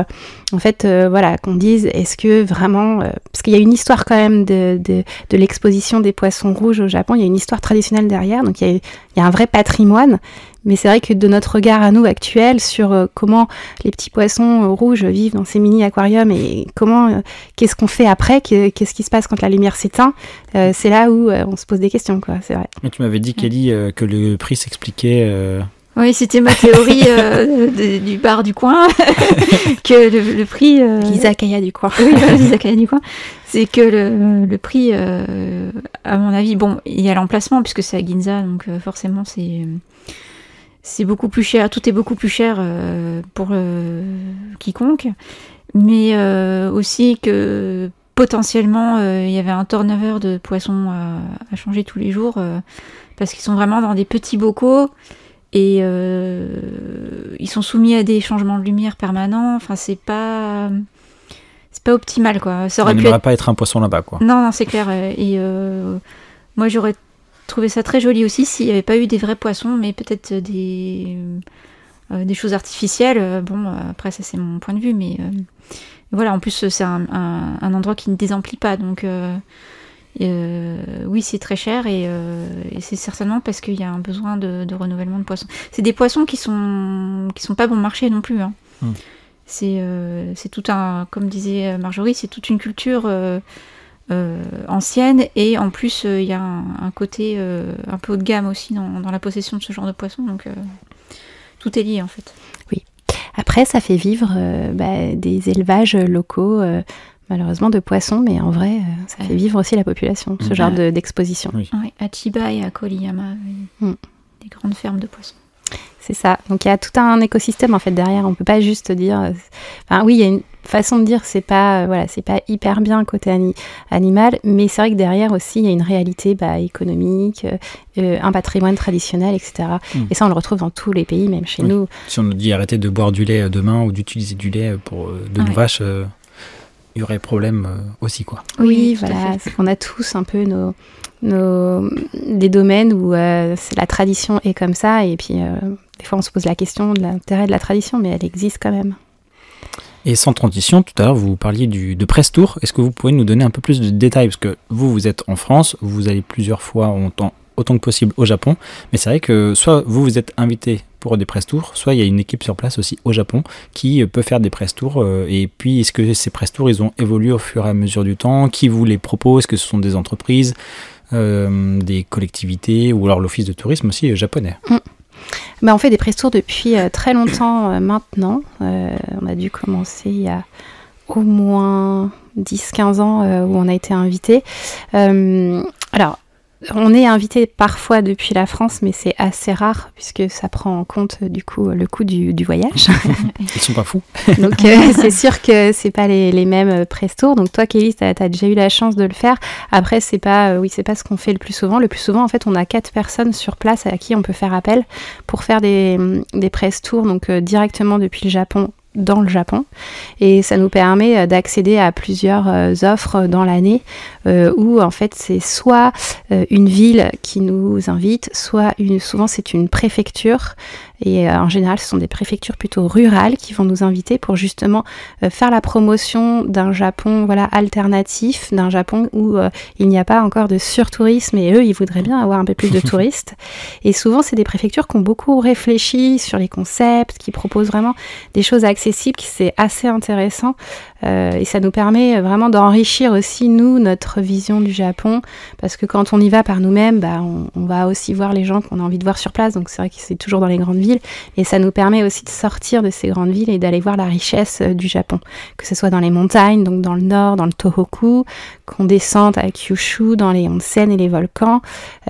qu'on dise est-ce que vraiment... parce qu'il y a une histoire quand même de l'exposition des poissons rouges au Japon. Il y a une histoire traditionnelle derrière. Donc il y a un vrai patrimoine. Mais c'est vrai que de notre regard à nous actuel sur comment les petits poissons rouges vivent dans ces mini-aquariums et qu'est-ce qu'on fait après, qu'est-ce qui se passe quand la lumière s'éteint, c'est là où on se pose des questions, quoi, c'est vrai. Mais tu m'avais dit, Kelly, que le prix s'expliquait... Oui, c'était ma théorie du bar du coin, que le prix... L'izakaya du coin. Oui, l'izakaya du coin. C'est que le prix, à mon avis, il y a l'emplacement, puisque c'est à Ginza, donc forcément c'est beaucoup plus cher, tout est beaucoup plus cher pour quiconque, mais aussi que potentiellement il y avait un turnover de poissons à changer tous les jours, parce qu'ils sont vraiment dans des petits bocaux, et ils sont soumis à des changements de lumière permanents, enfin c'est pas optimal, quoi. Ça aurait pu pas être un poisson là-bas, quoi. Non, c'est clair, et moi j'aurais trouvé ça très joli aussi s'il n'y avait pas eu des vrais poissons, mais peut-être des choses artificielles. Après ça c'est mon point de vue, mais voilà, en plus c'est un endroit qui ne désemplit pas, donc oui c'est très cher, et c'est certainement parce qu'il y a un besoin de renouvellement de poissons. C'est des poissons qui sont pas bon marché non plus, hein. C'est tout comme disait Marjorie, c'est toute une culture ancienne, et en plus il y a un côté un peu haut de gamme aussi dans la possession de ce genre de poisson, donc tout est lié en fait. Oui. Après ça fait vivre des élevages locaux malheureusement de poissons, mais en vrai ça fait vivre aussi la population, ce genre d'exposition. Oui, à Chiba et à Koriyama, des grandes fermes de poissons. C'est ça. Donc il y a tout un écosystème en fait derrière. On peut pas juste dire. Oui, il y a une façon de dire c'est pas hyper bien côté animal, mais c'est vrai que derrière aussi il y a une réalité économique, un patrimoine traditionnel, etc. Et ça on le retrouve dans tous les pays, même chez nous. Si on nous dit arrêtez de boire du lait demain ou d'utiliser du lait pour de nos vaches, il y aurait problème aussi, quoi. Oui, voilà. C'est qu'on a tous un peu des domaines où la tradition est comme ça, et puis des fois on se pose la question de l'intérêt de la tradition, mais elle existe quand même. Et sans transition, tout à l'heure vous parliez de press tour. Est-ce que vous pouvez nous donner un peu plus de détails, parce que vous êtes en France, vous allez plusieurs fois autant que possible au Japon, mais c'est vrai que soit vous êtes invité pour des press tours, soit il y a une équipe sur place aussi au Japon qui peut faire des press tours, et puis est-ce que ces press tours ils ont évolué au fur et à mesure du temps, qui vous les propose, est-ce que ce sont des entreprises, des collectivités, ou alors l'office de tourisme aussi japonais? On fait des press tours depuis très longtemps maintenant. On a dû commencer il y a au moins 10-15 ans où on a été invité. Alors, on est invité parfois depuis la France, mais c'est assez rare puisque ça prend en compte du coup le coût du voyage. Ils sont pas fous. Donc c'est sûr que c'est pas les mêmes press tours. Donc toi Kelly, t'as déjà eu la chance de le faire. Après c'est pas ce qu'on fait le plus souvent. Le plus souvent en fait on a 4 personnes sur place à qui on peut faire appel pour faire des press tours, donc directement depuis le Japon, dans le Japon, et ça nous permet d'accéder à plusieurs offres dans l'année où en fait c'est soit une ville qui nous invite, soit souvent c'est une préfecture, Et en général, ce sont des préfectures plutôt rurales qui vont nous inviter pour justement faire la promotion d'un Japon alternatif, d'un Japon où il n'y a pas encore de surtourisme et eux, ils voudraient bien avoir un peu plus de touristes. Et souvent, c'est des préfectures qui ont beaucoup réfléchi sur les concepts, qui proposent vraiment des choses accessibles, c'est assez intéressant. Et ça nous permet vraiment d'enrichir aussi, nous, notre vision du Japon, parce que quand on y va par nous-mêmes, on va aussi voir les gens qu'on a envie de voir sur place, donc c'est vrai que c'est toujours dans les grandes villes, et ça nous permet aussi de sortir de ces grandes villes et d'aller voir la richesse du Japon, que ce soit dans les montagnes, donc dans le nord, dans le Tohoku, qu'on descende à Kyushu, dans les onsen et les volcans,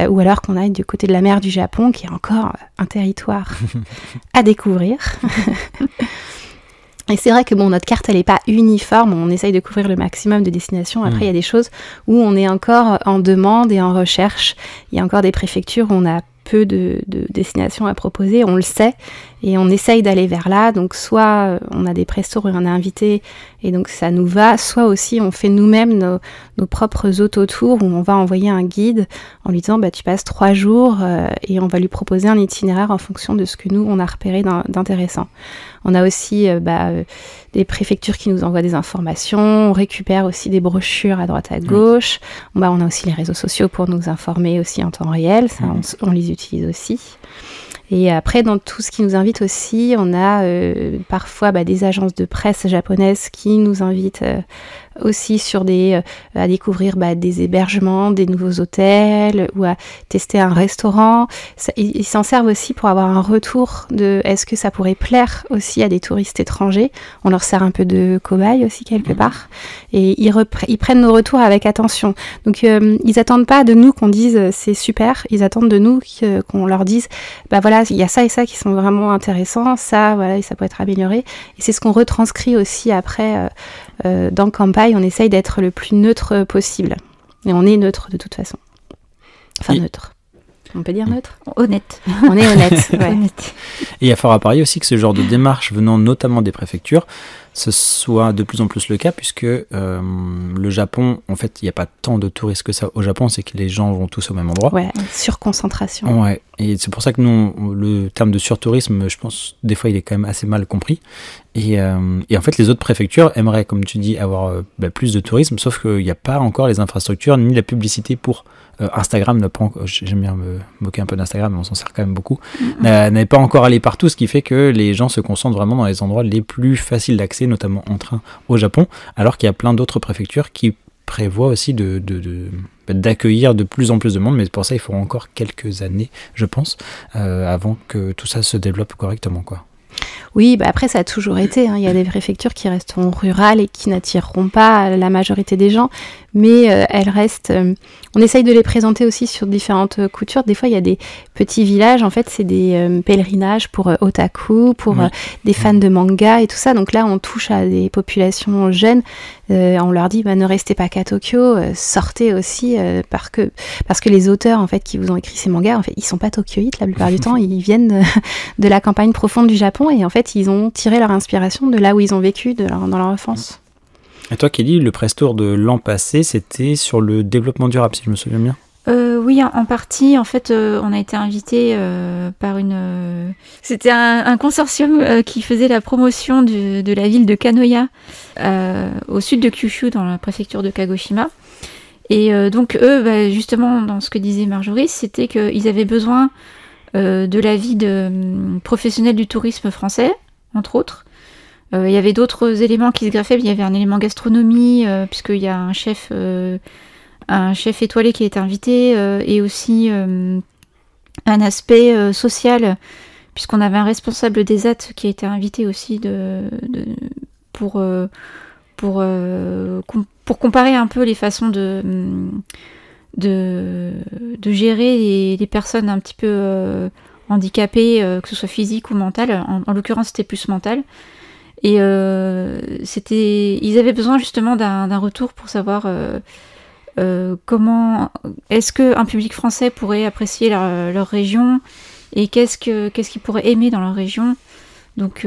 ou alors qu'on aille du côté de la mer du Japon, qui est encore un territoire à découvrir. Et c'est vrai que notre carte, elle n'est pas uniforme, on essaye de couvrir le maximum de destinations. Après, il y a des choses où on est encore en demande et en recherche. Il y a encore des préfectures où on a peu de destinations à proposer, on le sait, et on essaye d'aller vers là. Donc soit on a des prestos où on est invité, et donc ça nous va, soit aussi on fait nous-mêmes nos propres autotours où on va envoyer un guide en lui disant tu passes 3 jours et on va lui proposer un itinéraire en fonction de ce que nous on a repéré d'intéressant. On a aussi des préfectures qui nous envoient des informations, on récupère aussi des brochures à droite à gauche, on a aussi les réseaux sociaux pour nous informer aussi en temps réel, ça on les utilise aussi. Et après, dans tout ce qui nous invite aussi, on a parfois des agences de presse japonaises qui nous invitent aussi à découvrir des hébergements, des nouveaux hôtels ou à tester un restaurant. Ils s'en servent aussi pour avoir un retour de est-ce que ça pourrait plaire aussi à des touristes étrangers. On leur sert un peu de cobaye aussi quelque part. Et ils prennent nos retours avec attention. Donc ils attendent pas de nous qu'on dise c'est super, ils attendent de nous qu'on leur dise voilà, il y a ça et ça qui sont vraiment intéressants, ça et ça peut être amélioré. Et c'est ce qu'on retranscrit aussi après dans Campagne, on essaye d'être le plus neutre possible. Et on est neutre de toute façon. Enfin, neutre. On peut dire neutre ? Honnête. On est honnête, ouais. Honnête. Et il y a fort à parier aussi que ce genre de démarche venant notamment des préfectures, ce soit de plus en plus le cas, puisque le Japon, en fait, il n'y a pas tant de touristes que ça au Japon, c'est que les gens vont tous au même endroit. Ouais, surconcentration. Ouais, et c'est pour ça que nous, le terme de surtourisme, je pense, des fois, il est quand même assez mal compris. Et en fait, les autres préfectures aimeraient, comme tu dis, avoir plus de tourisme, sauf qu'il n'y a pas encore les infrastructures ni la publicité pour Instagram. J'aime bien me moquer un peu d'Instagram, mais on s'en sert quand même beaucoup. N'est pas encore allé partout, ce qui fait que les gens se concentrent vraiment dans les endroits les plus faciles d'accès, notamment en train au Japon, alors qu'il y a plein d'autres préfectures qui prévoient aussi d'accueillir de plus en plus de monde, mais pour ça, il faudra encore quelques années, je pense, avant que tout ça se développe correctement, quoi. Oui, après ça a toujours été, il y a des préfectures qui resteront rurales et qui n'attireront pas la majorité des gens, mais elles restent, on essaye de les présenter aussi sur différentes coutures. Des fois il y a des petits villages, en fait c'est des pèlerinages pour otaku, pour des fans de manga et tout ça, donc là on touche à des populations jeunes, on leur dit ne restez pas qu'à Tokyo, sortez aussi, parce que les auteurs en fait qui vous ont écrit ces mangas, en fait ils sont pas tokyoïtes la plupart du temps, ils viennent de la campagne profonde du Japon, et en fait ils ont tiré leur inspiration de là où ils ont vécu dans leur enfance. Et toi Kelly, le press tour de l'an passé, c'était sur le développement durable, si je me souviens bien. Oui, en partie. En fait, on a été invité par c'était un consortium qui faisait la promotion de la ville de Kanoya, au sud de Kyushu, dans la préfecture de Kagoshima. Et donc eux, justement, dans ce que disait Marjorie, c'était qu'ils avaient besoin de l'avis de professionnels du tourisme français, entre autres. Il y avait d'autres éléments qui se greffaient. Il y avait un élément gastronomie, puisqu'il y a un chef étoilé qui est invité, et aussi un aspect social, puisqu'on avait un responsable des AT qui a été invité aussi pour comparer un peu les façons de gérer les personnes un petit peu handicapées, que ce soit physique ou mentale. En l'occurrence, c'était plus mental. Et ils avaient besoin justement d'un retour pour savoir comment est-ce qu'un public français pourrait apprécier leur région, et qu'est-ce qu'ils pourraient aimer dans leur région. Donc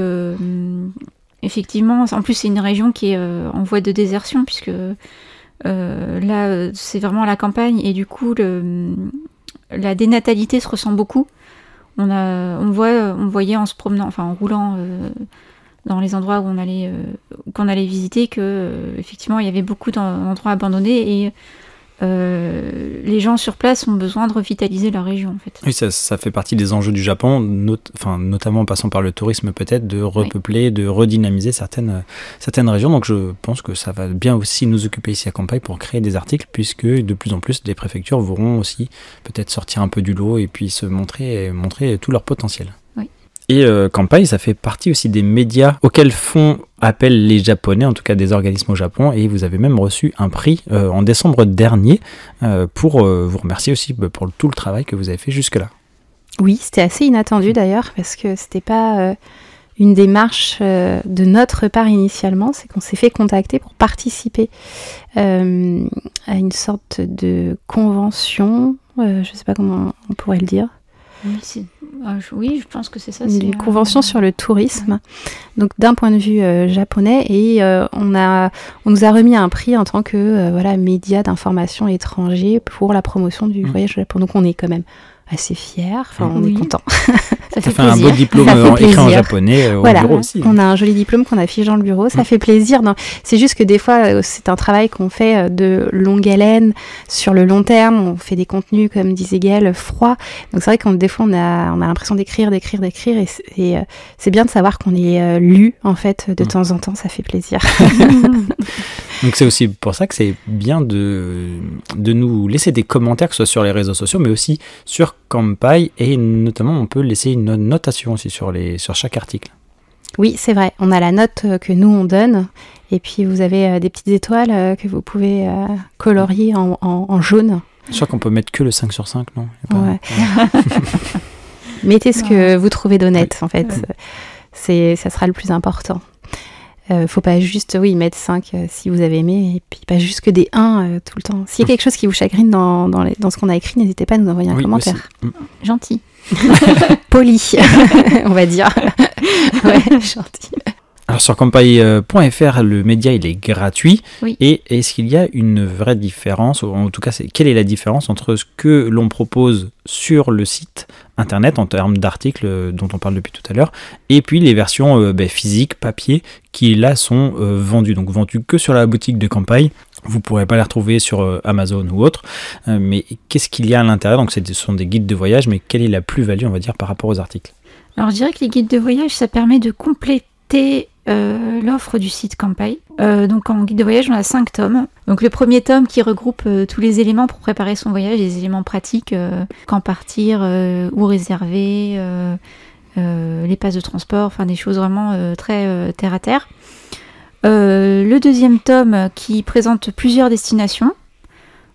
effectivement, en plus c'est une région qui est en voie de désertion, puisque là c'est vraiment la campagne, et du coup la dénatalité se ressent beaucoup. on voyait en se promenant, enfin en roulant dans les endroits où qu'on allait visiter, que effectivement il y avait beaucoup d'endroits abandonnés et les gens sur place ont besoin de revitaliser leur région en fait. Oui, ça fait partie des enjeux du Japon, notamment en passant par le tourisme peut-être, de repeupler, de redynamiser certaines régions. Donc je pense que ça va bien aussi nous occuper ici à Kanpai pour créer des articles, puisque de plus en plus des préfectures voudront aussi peut-être sortir un peu du lot et puis se montrer tout leur potentiel. Et Kanpai, ça fait partie aussi des médias auxquels font appel les Japonais, en tout cas des organismes au Japon, et vous avez même reçu un prix en décembre dernier pour vous remercier aussi pour tout le travail que vous avez fait jusque-là. Oui, c'était assez inattendu d'ailleurs, parce que c'était pas une démarche de notre part initialement, c'est qu'on s'est fait contacter pour participer à une sorte de convention, je sais pas comment on pourrait le dire. Oui, je pense que c'est ça. Une convention sur le tourisme, donc d'un point de vue japonais, et on nous a remis un prix en tant que média d'information étranger pour la promotion du voyage au Japon. Donc on est quand même assez fiers, on est content. Ça fait un beau diplôme écrit en japonais au bureau aussi. On a un joli diplôme qu'on affiche dans le bureau, ça fait plaisir. Non, c'est juste que des fois, c'est un travail qu'on fait de longue haleine, sur le long terme. On fait des contenus, comme disait Gaëlle, froids. Donc c'est vrai que des fois, on a l'impression d'écrire, et c'est bien de savoir qu'on est lu, en fait, de temps en temps, ça fait plaisir. Donc c'est aussi pour ça que c'est bien de nous laisser des commentaires, que ce soit sur les réseaux sociaux, mais aussi sur Kanpai, et notamment on peut laisser une notation aussi sur chaque article. Oui, c'est vrai, on a la note que nous on donne, et puis vous avez des petites étoiles que vous pouvez colorier en jaune. Je crois qu'on peut mettre que le 5 sur 5, non? Ouais. Mettez ce que vous trouvez d'honnête, en fait. Ça sera le plus important. Faut pas juste mettre 5 si vous avez aimé, et puis pas juste que des 1 tout le temps. S'il y a quelque chose qui vous chagrine dans ce qu'on a écrit, n'hésitez pas à nous envoyer un commentaire. Gentil. Poli, on va dire. Ouais, gentil. Alors sur kanpai.fr, le média il est gratuit. Oui. Et est-ce qu'il y a une vraie différence, ou en tout cas quelle est la différence entre ce que l'on propose sur le site internet en termes d'articles dont on parle depuis tout à l'heure, et puis les versions physiques, papier, qui là sont vendues, donc vendues que sur la boutique de Kanpai. Vous ne pourrez pas les retrouver sur Amazon ou autre, mais qu'est-ce qu'il y a à l'intérieur? Donc ce sont des guides de voyage, mais quelle est la plus-value, on va dire, par rapport aux articles? Alors je dirais que les guides de voyage, ça permet de compléter l'offre du site Kanpai. Donc en guide de voyage, on a 5 tomes. Donc le premier tome qui regroupe tous les éléments pour préparer son voyage, les éléments pratiques, quand partir, où réserver, les passes de transport, enfin des choses vraiment très terre à terre. Le deuxième tome qui présente plusieurs destinations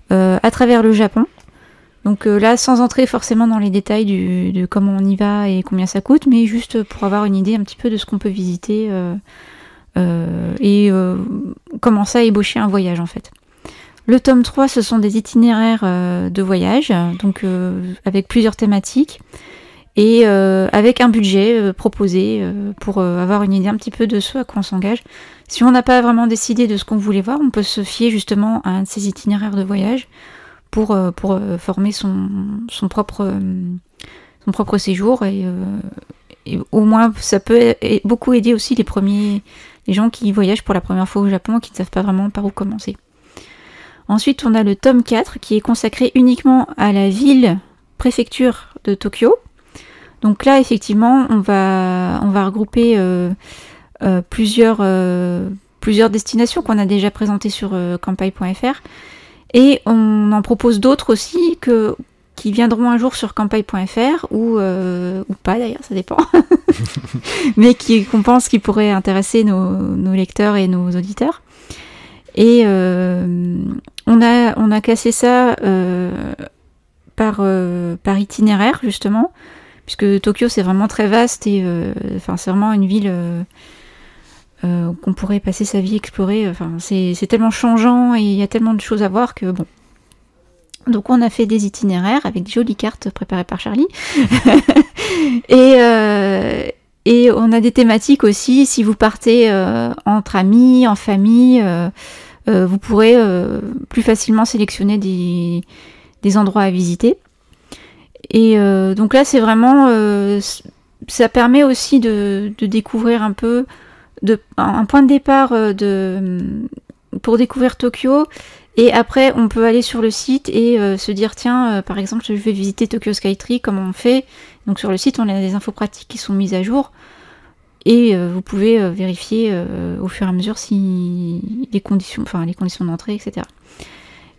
à travers le Japon. Donc là, sans entrer forcément dans les détails de comment on y va et combien ça coûte, mais juste pour avoir une idée un petit peu de ce qu'on peut visiter et commencer à ébaucher un voyage en fait. Le tome 3, ce sont des itinéraires de voyage, donc avec plusieurs thématiques et avec un budget proposé pour avoir une idée un petit peu de ce à quoi on s'engage. Si on n'a pas vraiment décidé de ce qu'on voulait voir, on peut se fier justement à un de ces itinéraires de voyage pour former son propre séjour et au moins ça peut beaucoup aider aussi les gens qui voyagent pour la première fois au Japon et qui ne savent pas vraiment par où commencer. Ensuite, on a le tome 4 qui est consacré uniquement à la ville-préfecture de Tokyo. Donc là, effectivement, on va regrouper plusieurs destinations qu'on a déjà présentées sur kanpai.fr. Et on en propose d'autres aussi qui viendront un jour sur kanpai.fr ou pas d'ailleurs, ça dépend. Mais qu'on pense qui pourraient intéresser nos lecteurs et nos auditeurs. Et on a classé ça par itinéraire justement, puisque Tokyo c'est vraiment très vaste et c'est vraiment une ville qu'on pourrait passer sa vie explorer. C'est tellement changeant et il y a tellement de choses à voir que bon. Donc on a fait des itinéraires avec de jolies cartes préparées par Charlie. Et on a des thématiques aussi. Si vous partez entre amis, en famille, vous pourrez plus facilement sélectionner des endroits à visiter. Et donc là, c'est vraiment... ça permet aussi de découvrir un peu un point de départ pour découvrir Tokyo. Et après, on peut aller sur le site et se dire, tiens, par exemple, je vais visiter Tokyo Skytree, comment on fait. Donc sur le site, on a des infos pratiques qui sont mises à jour. Et vous pouvez vérifier au fur et à mesure si les conditions d'entrée, etc.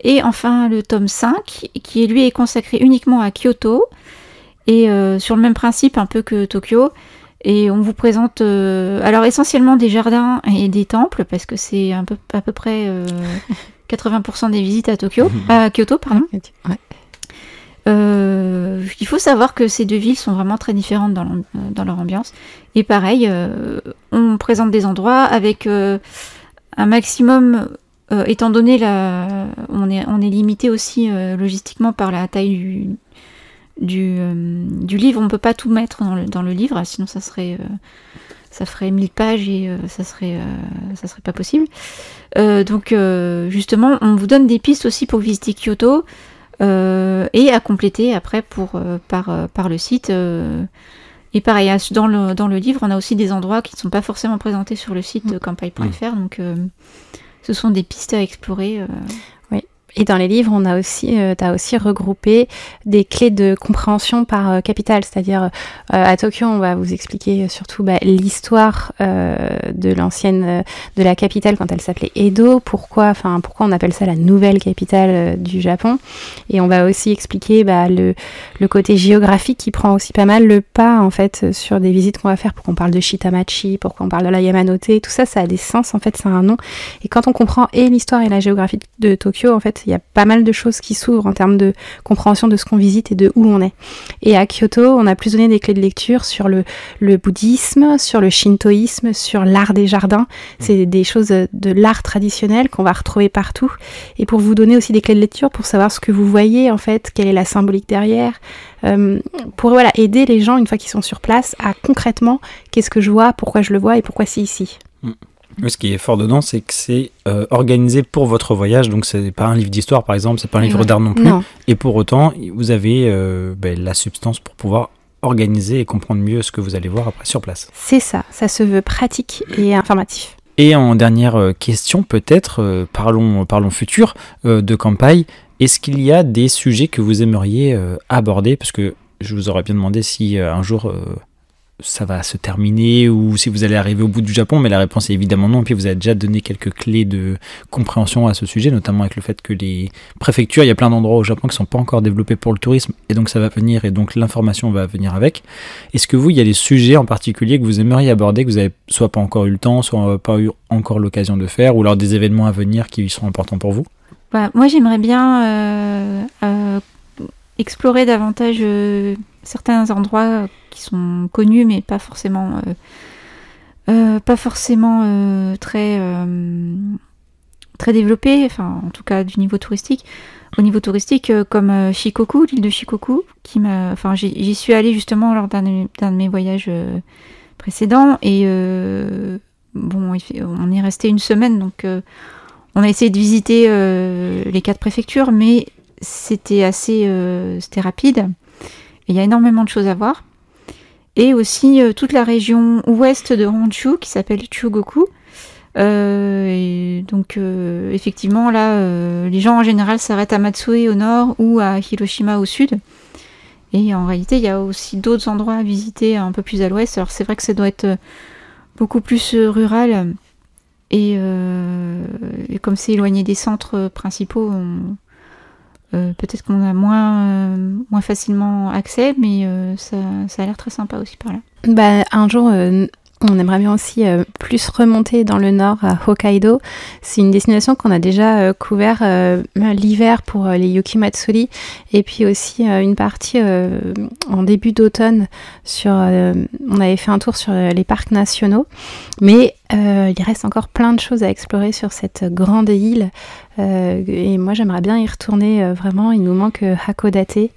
Et enfin, le tome 5, qui lui est consacré uniquement à Kyoto, et sur le même principe un peu que Tokyo. Et on vous présente alors essentiellement des jardins et des temples, parce que c'est à peu près 80% des visites à Kyoto, pardon. Ouais. Il faut savoir que ces deux villes sont vraiment très différentes dans leur ambiance. Et pareil, on présente des endroits avec un maximum, étant donné on est limité aussi logistiquement par la taille du livre. On ne peut pas tout mettre dans le livre, sinon ça ferait 1000 pages et ça serait pas possible. Donc justement, on vous donne des pistes aussi pour visiter Kyoto. Et à compléter après par le site. Et pareil, dans le livre, on a aussi des endroits qui ne sont pas forcément présentés sur le site de Kanpai.fr, donc ce sont des pistes à explorer. Oui. Et dans les livres, on a aussi, t'as aussi regroupé des clés de compréhension par capitale, c'est-à-dire à Tokyo, on va vous expliquer surtout l'histoire de de la capitale quand elle s'appelait Edo, pourquoi on appelle ça la nouvelle capitale du Japon, et on va aussi expliquer le côté géographique qui prend aussi pas mal le pas en fait sur des visites qu'on va faire, pourquoi on parle de Shitamachi, pourquoi on parle de la Yamanote, tout ça, ça a des sens en fait, ça a un nom, et quand on comprend et l'histoire et la géographie de Tokyo, en fait, il y a pas mal de choses qui s'ouvrent en termes de compréhension de ce qu'on visite et de où on est. Et à Kyoto, on a plus donné des clés de lecture sur le bouddhisme, sur le shintoïsme, sur l'art des jardins. C'est des choses de l'art traditionnel qu'on va retrouver partout. Et pour vous donner aussi des clés de lecture, pour savoir ce que vous voyez, en fait, quelle est la symbolique derrière, pour aider les gens, une fois qu'ils sont sur place, à concrètement, qu'est-ce que je vois, pourquoi je le vois et pourquoi c'est ici. Ce qui est fort dedans, c'est que c'est organisé pour votre voyage, donc c'est pas un livre d'histoire par exemple, c'est pas un livre d'art non plus, non. Et pour autant, vous avez la substance pour pouvoir organiser et comprendre mieux ce que vous allez voir après sur place. C'est ça se veut pratique et informatif. Et en dernière question, peut-être, parlons futur de Kanpai, est-ce qu'il y a des sujets que vous aimeriez aborder, parce que je vous aurais bien demandé si un jour... ça va se terminer ou si vous allez arriver au bout du Japon, mais la réponse est évidemment non. Et puis vous avez déjà donné quelques clés de compréhension à ce sujet, notamment avec le fait que les préfectures, il y a plein d'endroits au Japon qui ne sont pas encore développés pour le tourisme, et donc ça va venir, et donc l'information va venir avec. Est-ce que vous, il y a des sujets en particulier que vous aimeriez aborder, que vous n'avez soit pas encore eu le temps, soit pas eu encore l'occasion de faire, ou alors des événements à venir qui seront importants pour vous? Moi, j'aimerais bien explorer davantage certains endroits qui sont connus mais pas forcément très développés, enfin en tout cas du niveau touristique. Au niveau touristique, comme Shikoku, l'île de Shikoku, j'y suis allée justement lors d'un de mes voyages précédents, et on est resté une semaine, donc on a essayé de visiter les 4 préfectures, mais c'était rapide. Il y a énormément de choses à voir. Et aussi toute la région ouest de Honshu qui s'appelle Chugoku. Et donc effectivement là, les gens en général s'arrêtent à Matsue au nord ou à Hiroshima au sud. Et en réalité, il y a aussi d'autres endroits à visiter un peu plus à l'ouest. Alors c'est vrai que ça doit être beaucoup plus rural. Et comme c'est éloigné des centres principaux, peut-être qu'on a moins facilement accès, mais ça a l'air très sympa aussi par là. Un jour, on aimerait bien aussi plus remonter dans le nord, à Hokkaido. C'est une destination qu'on a déjà couvert l'hiver pour les Yuki-Matsuri, et puis aussi une partie en début d'automne. On avait fait un tour sur les parcs nationaux, mais il reste encore plein de choses à explorer sur cette grande île. Et moi, j'aimerais bien y retourner vraiment. Il nous manque Hakodate,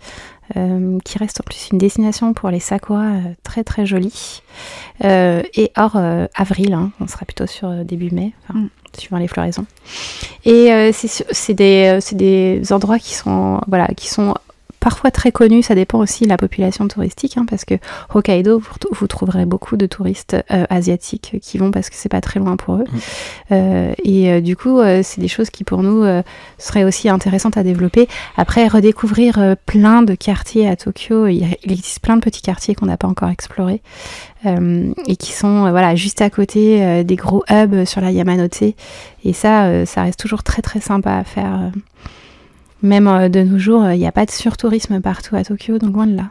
qui reste en plus une destination pour les sakuras très très jolie. Et hors avril, on sera plutôt sur début mai, suivant les floraisons. Et c'est des endroits qui sont parfois très connus, ça dépend aussi de la population touristique, hein, parce que Hokkaido, vous trouverez beaucoup de touristes asiatiques qui vont parce que c'est pas très loin pour eux. Du coup, c'est des choses qui pour nous seraient aussi intéressantes à développer. Après, redécouvrir plein de quartiers à Tokyo, il existe plein de petits quartiers qu'on n'a pas encore explorés. Et qui sont juste à côté des gros hubs sur la Yamanote, et ça reste toujours très très sympa à faire, même de nos jours. Il n'y a pas de surtourisme partout à Tokyo, donc loin de là.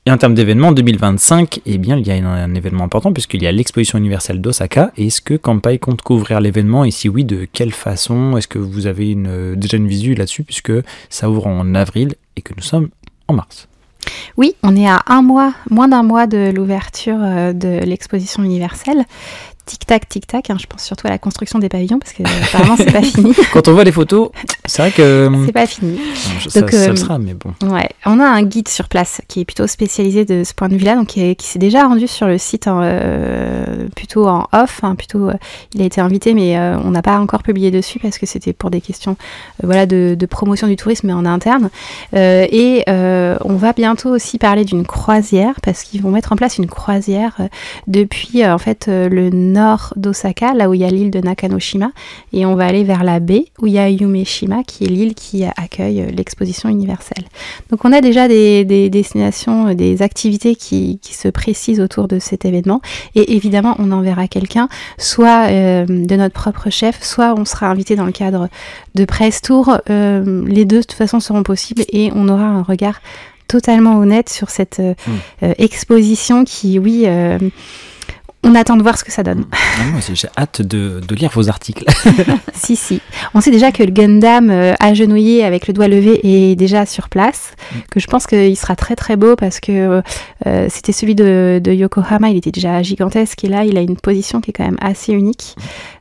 Et en termes d'événements, 2025, eh bien, il y a un événement important puisqu'il y a l'exposition universelle d'Osaka. Est-ce que Kanpai compte couvrir l'événement, et si oui, de quelle façon? Est-ce que vous avez déjà une visu là-dessus, puisque ça ouvre en avril et que nous sommes en mars? Oui, on est à moins d'un mois de l'ouverture de l'exposition universelle. Tic-tac, hein, je pense surtout à la construction des pavillons, parce que apparemment c'est pas fini. Quand on voit les photos, c'est vrai que... c'est pas fini. Ça le sera, mais bon. Ouais, on a un guide sur place qui est plutôt spécialisé de ce point de vue-là, donc qui s'est déjà rendu sur le site plutôt en off, il a été invité, mais on n'a pas encore publié dessus parce que c'était pour des questions de promotion du tourisme, mais en interne. On va bientôt aussi parler d'une croisière, parce qu'ils vont mettre en place une croisière depuis le nord d'Osaka, là où il y a l'île de Nakanoshima, et on va aller vers la baie où il y a Yumeshima, qui est l'île qui accueille l'exposition universelle. Donc on a déjà des destinations, des activités qui se précisent autour de cet événement, et évidemment on enverra quelqu'un, soit de notre propre chef, soit on sera invité dans le cadre de press tour. Les deux de toute façon seront possibles, et on aura un regard totalement honnête sur cette exposition qui, on attend de voir ce que ça donne. Moi, j'ai hâte de lire vos articles. Si. On sait déjà que le Gundam agenouillé avec le doigt levé est déjà sur place, que je pense qu'il sera très très beau, parce que c'était celui de Yokohama, il était déjà gigantesque, et là il a une position qui est quand même assez unique.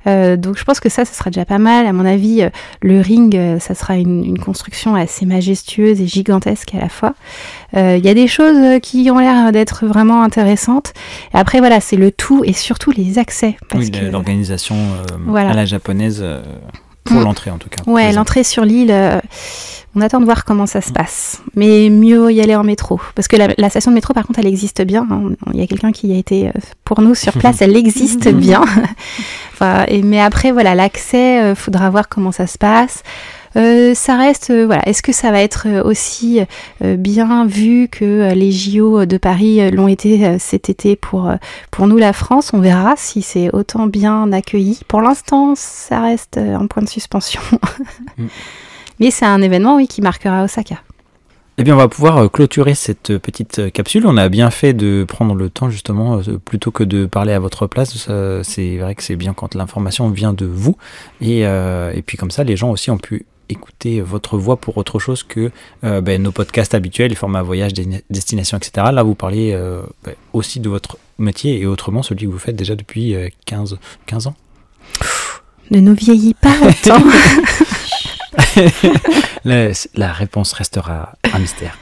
Donc je pense que ça sera déjà pas mal. À mon avis, le ring, ça sera une construction assez majestueuse et gigantesque à la fois. Il y a des choses qui ont l'air d'être vraiment intéressantes. Et après, c'est le tout, et surtout les accès. Parce que l'organisation à la japonaise, pour l'entrée en tout cas. Ouais, l'entrée sur l'île, on attend de voir comment ça se passe. Mais mieux y aller en métro. Parce que la station de métro, par contre, elle existe bien. Il y a quelqu'un qui a été pour nous sur place, elle existe bien. Mais après, l'accès, faudra voir comment ça se passe. Ça reste, est-ce que ça va être aussi bien vu que les JO de Paris l'ont été cet été pour nous, la France? On verra si c'est autant bien accueilli. Pour l'instant, ça reste en point de suspension. Mais c'est un événement, qui marquera Osaka. Eh bien, on va pouvoir clôturer cette petite capsule. On a bien fait de prendre le temps, justement, plutôt que de parler à votre place. C'est vrai que c'est bien quand l'information vient de vous. Et puis comme ça, les gens aussi ont pu écouter votre voix pour autre chose que nos podcasts habituels, les formats voyage, destination, etc. Là, vous parlez aussi de votre métier, et autrement celui que vous faites déjà depuis 15 ans. Ne nous vieillis pas autant. La réponse restera un mystère.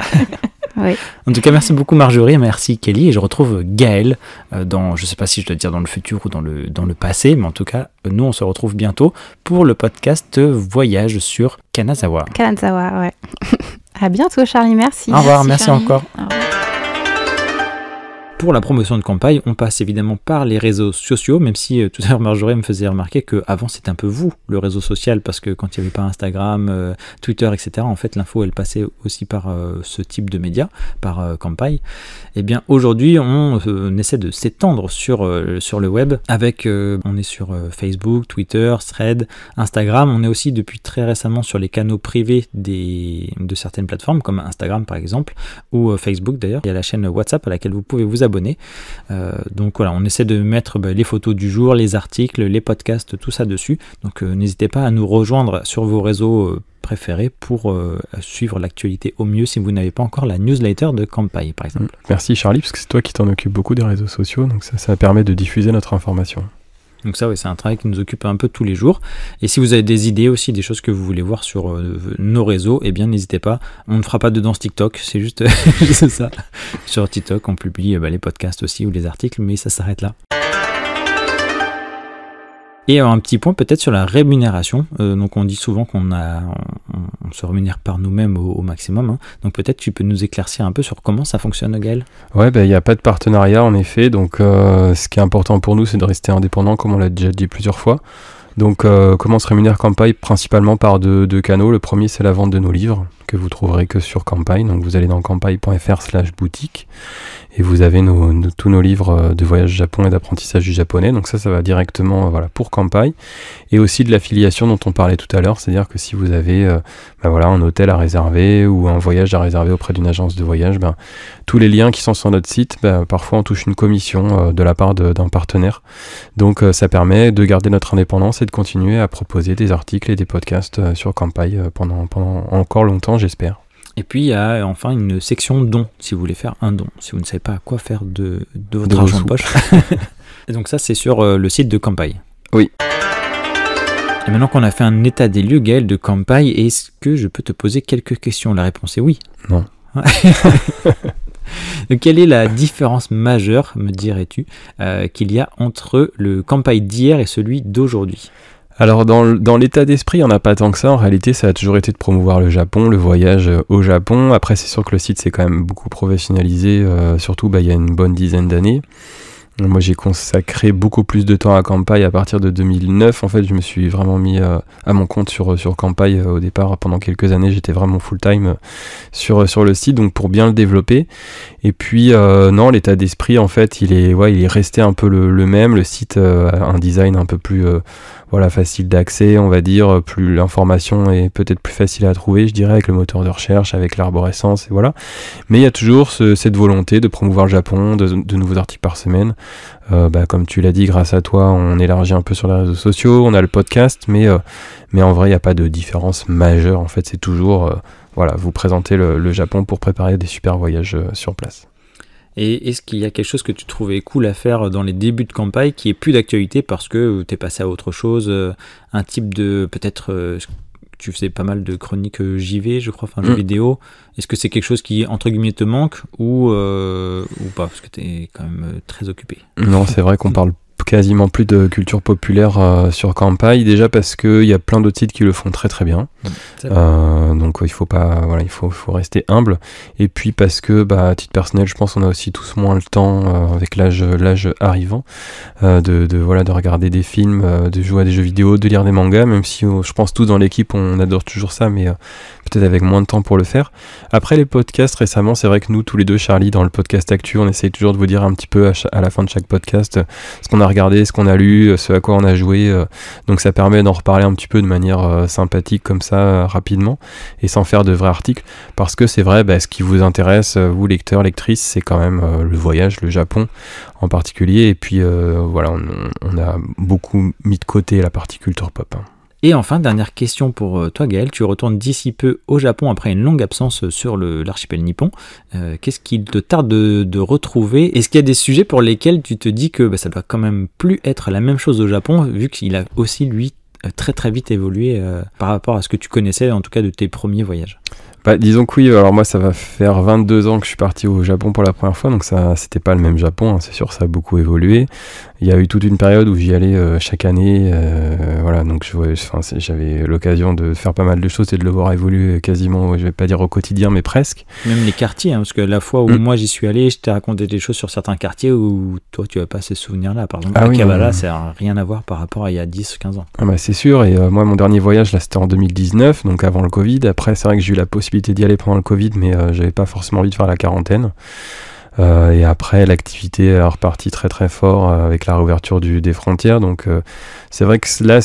Oui. En tout cas, merci beaucoup Marjorie, merci Kelly, et je retrouve Gaël dans, je ne sais pas si je dois dire dans le futur ou dans le passé, mais en tout cas, nous on se retrouve bientôt pour le podcast Voyage sur Kanazawa. Ouais. À bientôt Charlie, merci. Au revoir, merci Charlie. encore. Au revoir. Pour la promotion de Kanpai, on passe évidemment par les réseaux sociaux, même si tout à l'heure Marjorie me faisait remarquer qu'avant c'était un peu vous, le réseau social, parce que quand il n'y avait pas Instagram, Twitter, etc., en fait l'info elle passait aussi par ce type de médias, par Kanpai. Et bien aujourd'hui on essaie de s'étendre sur le web, avec, on est sur Facebook, Twitter, Thread, Instagram, on est aussi depuis très récemment sur les canaux privés de certaines plateformes, comme Instagram par exemple, ou Facebook d'ailleurs. Il y a la chaîne WhatsApp à laquelle vous pouvez vous abonner. Donc voilà, on essaie de mettre les photos du jour, les articles, les podcasts, tout ça dessus. Donc n'hésitez pas à nous rejoindre sur vos réseaux préférés pour suivre l'actualité au mieux si vous n'avez pas encore la newsletter de Kanpai par exemple. Merci Charlie, parce que c'est toi qui t'en occupes beaucoup des réseaux sociaux, donc ça permet de diffuser notre information. Donc ça, c'est un travail qui nous occupe un peu tous les jours. Et si vous avez des idées aussi, des choses que vous voulez voir sur nos réseaux, eh bien n'hésitez pas. On ne fera pas de danse TikTok, c'est juste ça. Sur TikTok, on publie les podcasts aussi ou les articles, mais ça s'arrête là. Et un petit point peut-être sur la rémunération. Donc on dit souvent qu'on se rémunère par nous-mêmes au maximum. Hein. Donc peut-être tu peux nous éclaircir un peu sur comment ça fonctionne, Gaël. Ouais, il n'y a pas de partenariat en effet. Donc ce qui est important pour nous, c'est de rester indépendant, comme on l'a déjà dit plusieurs fois. Donc comment on se rémunère Campai? Principalement par deux canaux. Le premier, c'est la vente de nos livres, que vous trouverez que sur Campai. Donc vous allez dans campai.fr/boutique et vous avez tous nos livres de voyage au Japon et d'apprentissage du japonais. Donc ça va directement pour Campai. Et aussi de l'affiliation dont on parlait tout à l'heure, c'est-à-dire que si vous avez un hôtel à réserver ou un voyage à réserver auprès d'une agence de voyage, tous les liens qui sont sur notre site, parfois on touche une commission de la part d'un partenaire. Donc ça permet de garder notre indépendance et de continuer à proposer des articles et des podcasts sur Campai pendant encore longtemps, j'espère. Et puis il y a enfin une section dons, si vous voulez faire un don, si vous ne savez pas à quoi faire de votre De argent vos de poche. Et donc ça c'est sur le site de Campai. Oui. Et maintenant qu'on a fait un état des lieux, Gaël, de Campai, est-ce que je peux te poser quelques questions? La réponse est oui. Non. Donc, quelle est la différence majeure, me dirais-tu, qu'il y a entre le Campai d'hier et celui d'aujourd'hui? Alors dans l'état d'esprit, il n'y en a pas tant que ça. En réalité, ça a toujours été de promouvoir le Japon, le voyage au Japon. Après, c'est sûr que le site s'est quand même beaucoup professionnalisé, surtout il y a une bonne dizaine d'années. Moi, j'ai consacré beaucoup plus de temps à Campai à partir de 2009. En fait, je me suis vraiment mis à mon compte sur Campai au départ. Pendant quelques années, j'étais vraiment full-time sur le site, donc pour bien le développer. Et puis, non, l'état d'esprit, en fait, il est resté un peu le même. Le site a un design un peu plus facile d'accès, on va dire. Plus l'information est peut-être plus facile à trouver, je dirais, avec le moteur de recherche, avec l'arborescence, et voilà. Mais il y a toujours cette volonté de promouvoir le Japon, de nouveaux articles par semaine. Comme tu l'as dit, grâce à toi, on élargit un peu sur les réseaux sociaux, on a le podcast, mais en vrai, il n'y a pas de différence majeure. En fait, c'est toujours vous présenter le Japon pour préparer des super voyages sur place. Et est-ce qu'il y a quelque chose que tu trouvais cool à faire dans les débuts de Campai qui est plus d'actualité parce que tu es passé à autre chose, un type de peut-être tu faisais pas mal de chroniques JV, je crois, jeux vidéo. Est-ce que c'est quelque chose qui, entre guillemets, te manque ou pas? Parce que tu es quand même très occupé. Non, c'est vrai qu'on parle quasiment plus de culture populaire sur Campai, déjà parce qu'il y a plein d'autres sites qui le font très très bien. Donc il faut pas, il faut rester humble. Et puis parce que, à titre personnel, je pense qu'on a aussi tous moins le temps avec l'âge arrivant de regarder des films, de jouer à des jeux vidéo, de lire des mangas, même si je pense tous dans l'équipe on adore toujours ça, mais peut-être avec moins de temps pour le faire. Après les podcasts récemment, c'est vrai que nous tous les deux, Charlie, dans le podcast Actu, on essaye toujours de vous dire un petit peu à la fin de chaque podcast ce qu'on a regardé, ce qu'on a lu, ce à quoi on a joué. Donc ça permet d'en reparler un petit peu de manière sympathique comme ça, rapidement, et sans faire de vrais articles, parce que c'est vrai, ce qui vous intéresse, vous lecteurs, lectrices, c'est quand même le voyage, le Japon en particulier, et puis on a beaucoup mis de côté la partie culture pop. Et enfin, dernière question pour toi, Gaël. Tu retournes d'ici peu au Japon après une longue absence sur l'archipel nippon. Qu'est-ce qu'il te tarde de retrouver? Est-ce qu'il y a des sujets pour lesquels tu te dis que ça doit quand même plus être la même chose au Japon, vu qu'il a aussi, lui, très très vite évolué par rapport à ce que tu connaissais, en tout cas de tes premiers voyages? Disons que oui, alors moi ça va faire 22 ans que je suis parti au Japon pour la première fois, donc ça c'était pas le même Japon, c'est sûr, ça a beaucoup évolué. Il y a eu toute une période où j'y allais chaque année, donc j'avais l'occasion de faire pas mal de choses et de le voir évoluer quasiment, je vais pas dire au quotidien, mais presque. Même les quartiers, parce que la fois où moi j'y suis allé, je t'ai raconté des choses sur certains quartiers où toi tu n'as pas ces souvenirs-là. Par exemple, Akihabara, ça n'a rien à voir par rapport à il y a 10-15 ans. C'est sûr, et moi mon dernier voyage là c'était en 2019, donc avant le Covid. Après c'est vrai que j'ai eu la possibilité d'y aller pendant le Covid, mais j'avais pas forcément envie de faire la quarantaine. Et après l'activité a reparti très très fort avec la réouverture des frontières, donc c'est vrai que là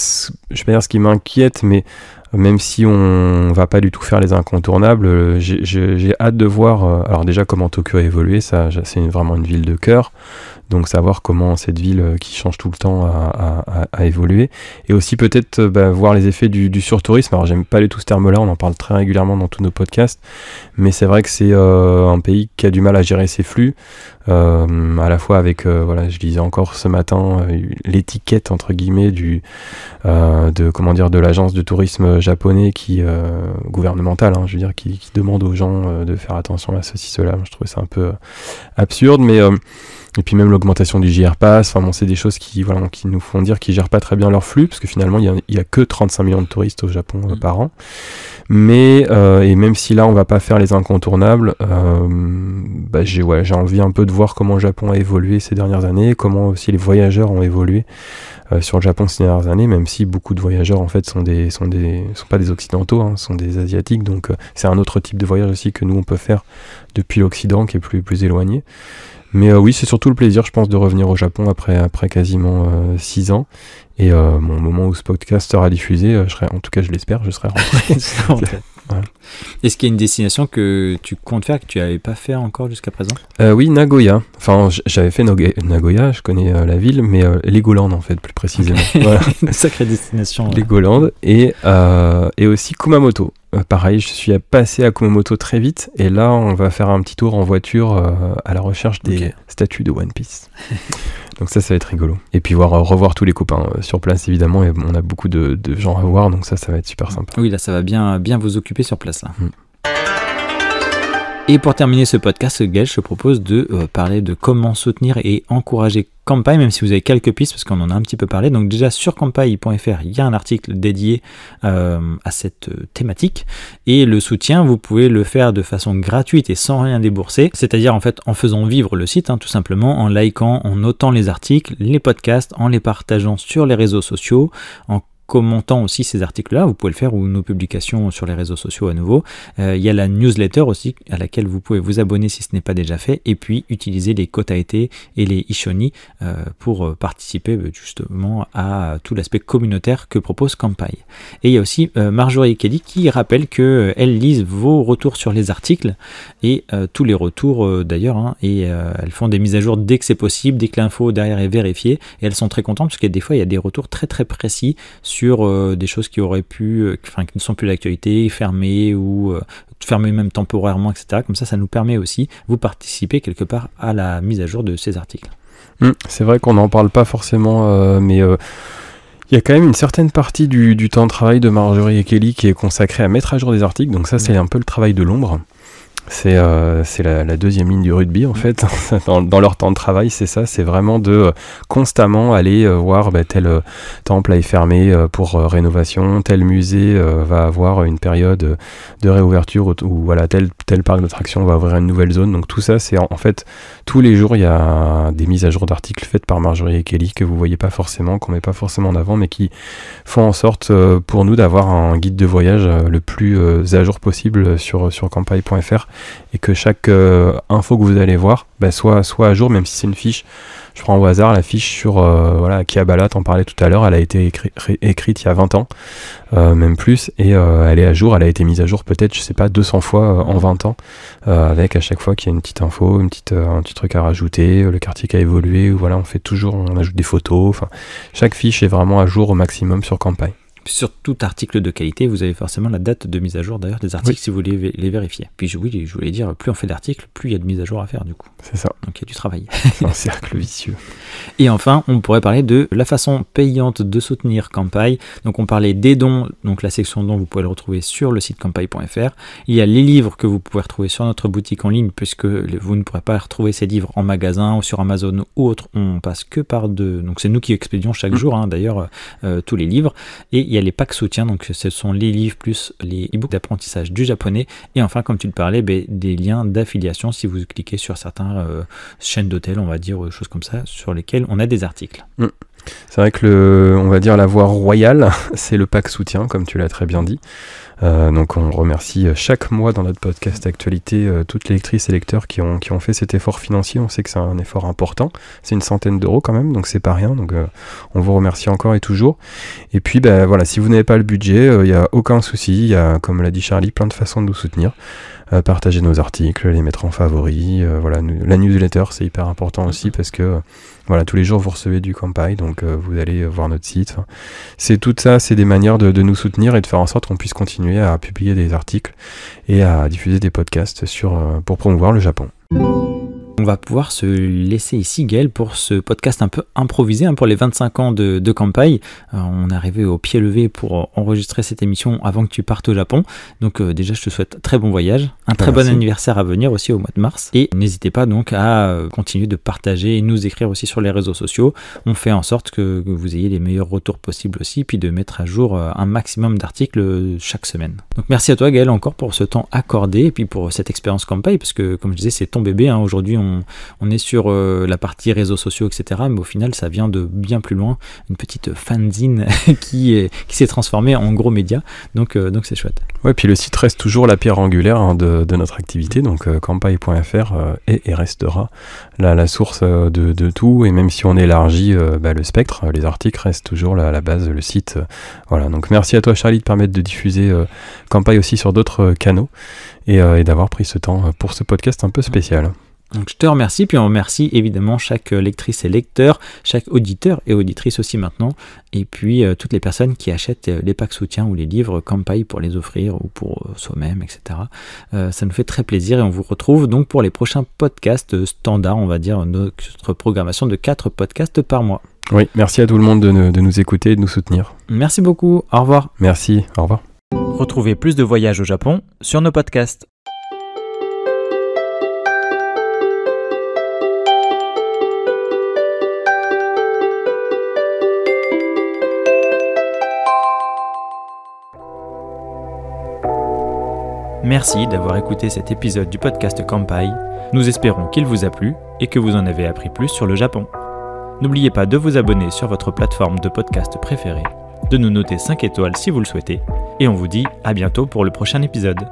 je vais pas dire ce qui m'inquiète, mais même si on va pas du tout faire les incontournables, j'ai hâte de voir alors déjà comment Tokyo a évolué, ça c'est vraiment une ville de cœur, donc savoir comment cette ville qui change tout le temps a évolué, et aussi peut-être voir les effets du surtourisme. Alors j'aime pas du tout ce terme-là, on en parle très régulièrement dans tous nos podcasts, mais c'est vrai que c'est un pays qui a du mal à gérer ses flux, à la fois avec je lisais encore ce matin l'étiquette entre guillemets de l'agence de tourisme japonais qui gouvernementale, je veux dire, qui demande aux gens de faire attention à ceci, cela. Je trouvais ça un peu absurde, mais Et puis même l'augmentation du JR Pass, enfin bon, c'est des choses qui nous font dire qu'ils gèrent pas très bien leur flux, parce que finalement il y a que 35 millions de touristes au Japon par an. Mais et même si là on va pas faire les incontournables, j'ai envie un peu de voir comment le Japon a évolué ces dernières années, comment aussi les voyageurs ont évolué sur le Japon ces dernières années, même si beaucoup de voyageurs en fait sont pas des occidentaux, hein, sont des asiatiques, donc c'est un autre type de voyage aussi que nous on peut faire depuis l'Occident qui est plus éloigné. Mais oui, c'est surtout le plaisir, je pense, de revenir au Japon après quasiment 6 ans. Et au moment où ce podcast sera diffusé, en tout cas je l'espère, je serai rentré. Voilà. Est-ce qu'il y a une destination que tu comptes faire que tu n'avais pas fait encore jusqu'à présent ? Oui, Nagoya. Enfin, j'avais fait Nagoya, je connais la ville, mais Legoland en fait, plus précisément. Okay. Voilà. Une sacrée destination. Legoland et aussi Kumamoto. Pareil, je suis passé à Kumamoto très vite, et là on va faire un petit tour en voiture à la recherche des statues de One Piece. Donc ça va être rigolo. Et puis revoir tous les copains sur place évidemment, et on a beaucoup de gens à voir, donc ça va être super sympa. Oui, là ça va bien vous occuper sur place. Là. Et pour terminer ce podcast, Gaël, je te propose de parler de comment soutenir et encourager Kanpai, même si vous avez quelques pistes, parce qu'on en a un petit peu parlé. Donc déjà sur kanpai.fr, il y a un article dédié à cette thématique. Et le soutien, vous pouvez le faire de façon gratuite et sans rien débourser. C'est-à-dire en fait en faisant vivre le site, tout simplement, en likant, en notant les articles, les podcasts, en les partageant sur les réseaux sociaux, en commentant aussi ces articles-là, vous pouvez le faire, ou nos publications sur les réseaux sociaux à nouveau. Il y a la newsletter aussi, à laquelle vous pouvez vous abonner si ce n'est pas déjà fait, et puis utiliser les Kotaete et les Ishoni pour participer justement à tout l'aspect communautaire que propose Kanpai. Et il y a aussi Marjorie et Kelly qui rappellent qu'elles lisent vos retours sur les articles, et tous les retours d'ailleurs, et elles font des mises à jour dès que c'est possible, dès que l'info derrière est vérifiée, et elles sont très contentes parce que des fois il y a des retours très très précis sur des choses qui auraient pu, qui ne sont plus d'actualité, fermées ou fermées même temporairement, etc. Comme ça nous permet aussi, vous participer quelque part à la mise à jour de ces articles. C'est vrai qu'on n'en parle pas forcément, mais il y a quand même une certaine partie du temps de travail de Marjorie et Kelly qui est consacrée à mettre à jour des articles, donc ça c'est un peu le travail de l'ombre. C'est la deuxième ligne du rugby en fait, dans leur temps de travail, c'est ça, c'est vraiment de constamment aller voir tel temple est fermé pour rénovation, tel musée va avoir une période de réouverture, ou voilà, tel parc d'attractions va ouvrir une nouvelle zone. Donc tout ça, c'est en fait tous les jours il y a des mises à jour d'articles faites par Marjorie et Kelly que vous voyez pas forcément, qu'on met pas forcément en avant, mais qui font en sorte pour nous d'avoir un guide de voyage le plus à jour possible sur kanpai.fr, et que chaque info que vous allez voir soit à jour, même si c'est une fiche. Je prends au hasard la fiche sur Akihabara, t'en parlais tout à l'heure, elle a été écrite il y a 20 ans, même plus, et elle est à jour, elle a été mise à jour peut-être, je sais pas, 200 fois en 20 ans, avec à chaque fois qu'il y a une petite info, un petit truc à rajouter, le quartier qui a évolué, voilà, on ajoute des photos, enfin, chaque fiche est vraiment à jour au maximum sur Kanpai. Sur tout article de qualité, vous avez forcément la date de mise à jour d'ailleurs des articles, si vous voulez les vérifier. Puis je voulais dire, plus on fait d'articles, plus il y a de mise à jour à faire du coup. C'est ça. Donc il y a du travail. C'est un cercle vicieux. Et enfin, on pourrait parler de la façon payante de soutenir Kanpai. Donc on parlait des dons, donc la section dons, vous pouvez le retrouver sur le site kanpai.fr. Il y a les livres que vous pouvez retrouver sur notre boutique en ligne, puisque vous ne pourrez pas retrouver ces livres en magasin ou sur Amazon ou autre. On passe que par donc c'est nous qui expédions chaque jour d'ailleurs tous les livres. Et il y a les packs soutien, donc ce sont les livres plus les e-books d'apprentissage du japonais. Et enfin, comme tu le parlais, des liens d'affiliation si vous cliquez sur certaines chaînes d'hôtels, on va dire, ou choses comme ça, sur lesquelles on a des articles. C'est vrai que on va dire la voie royale, c'est le pack soutien, comme tu l'as très bien dit. Donc on remercie chaque mois dans notre podcast Actualité toutes les lectrices et lecteurs qui ont fait cet effort financier. On sait que c'est un effort important, c'est une centaine d'euros quand même, donc c'est pas rien, donc on vous remercie encore et toujours. Et puis voilà, si vous n'avez pas le budget, il n'y a aucun souci, il y a, comme l'a dit Charlie, plein de façons de nous soutenir. Partager nos articles, les mettre en favoris, voilà, la newsletter c'est hyper important aussi, parce que voilà, tous les jours vous recevez du Kanpai, donc vous allez voir notre site, enfin, c'est tout ça, c'est des manières de nous soutenir et de faire en sorte qu'on puisse continuer à publier des articles et à diffuser des podcasts pour promouvoir le Japon. On va pouvoir se laisser ici, Gaël, pour ce podcast un peu improvisé pour les 25 ans de Kanpai. On est arrivé au pied levé pour enregistrer cette émission avant que tu partes au Japon. Donc déjà, je te souhaite très bon voyage, un très bon anniversaire à venir aussi au mois de mars. Et n'hésitez pas donc à continuer de partager et nous écrire aussi sur les réseaux sociaux. On fait en sorte que vous ayez les meilleurs retours possibles aussi, puis de mettre à jour un maximum d'articles chaque semaine. Donc merci à toi, Gaël, encore pour ce temps accordé et puis pour cette expérience Kanpai, parce que comme je disais, c'est ton bébé. Aujourd'hui, on est sur la partie réseaux sociaux, etc. Mais au final, ça vient de bien plus loin. Une petite fanzine qui s'est transformée en gros média. Donc c'est chouette. Ouais, puis le site reste toujours la pierre angulaire de notre activité. Donc kanpai.fr est et restera la source de tout. Et même si on élargit le spectre, les articles restent toujours la base, le site. Voilà. Donc merci à toi, Charlie, de permettre de diffuser Kanpai aussi sur d'autres canaux et d'avoir pris ce temps pour ce podcast un peu spécial. Donc je te remercie, puis on remercie évidemment chaque lectrice et lecteur, chaque auditeur et auditrice aussi maintenant, et puis toutes les personnes qui achètent les packs soutien ou les livres Kanpai pour les offrir ou pour soi-même, etc. Ça nous fait très plaisir et on vous retrouve donc pour les prochains podcasts standards, on va dire, notre programmation de 4 podcasts par mois. Oui, merci à tout le monde de nous écouter et de nous soutenir. Merci beaucoup, au revoir. Merci, au revoir. Retrouvez plus de voyages au Japon sur nos podcasts. Merci d'avoir écouté cet épisode du podcast Kanpai. Nous espérons qu'il vous a plu et que vous en avez appris plus sur le Japon. N'oubliez pas de vous abonner sur votre plateforme de podcast préférée, de nous noter 5 étoiles si vous le souhaitez, et on vous dit à bientôt pour le prochain épisode.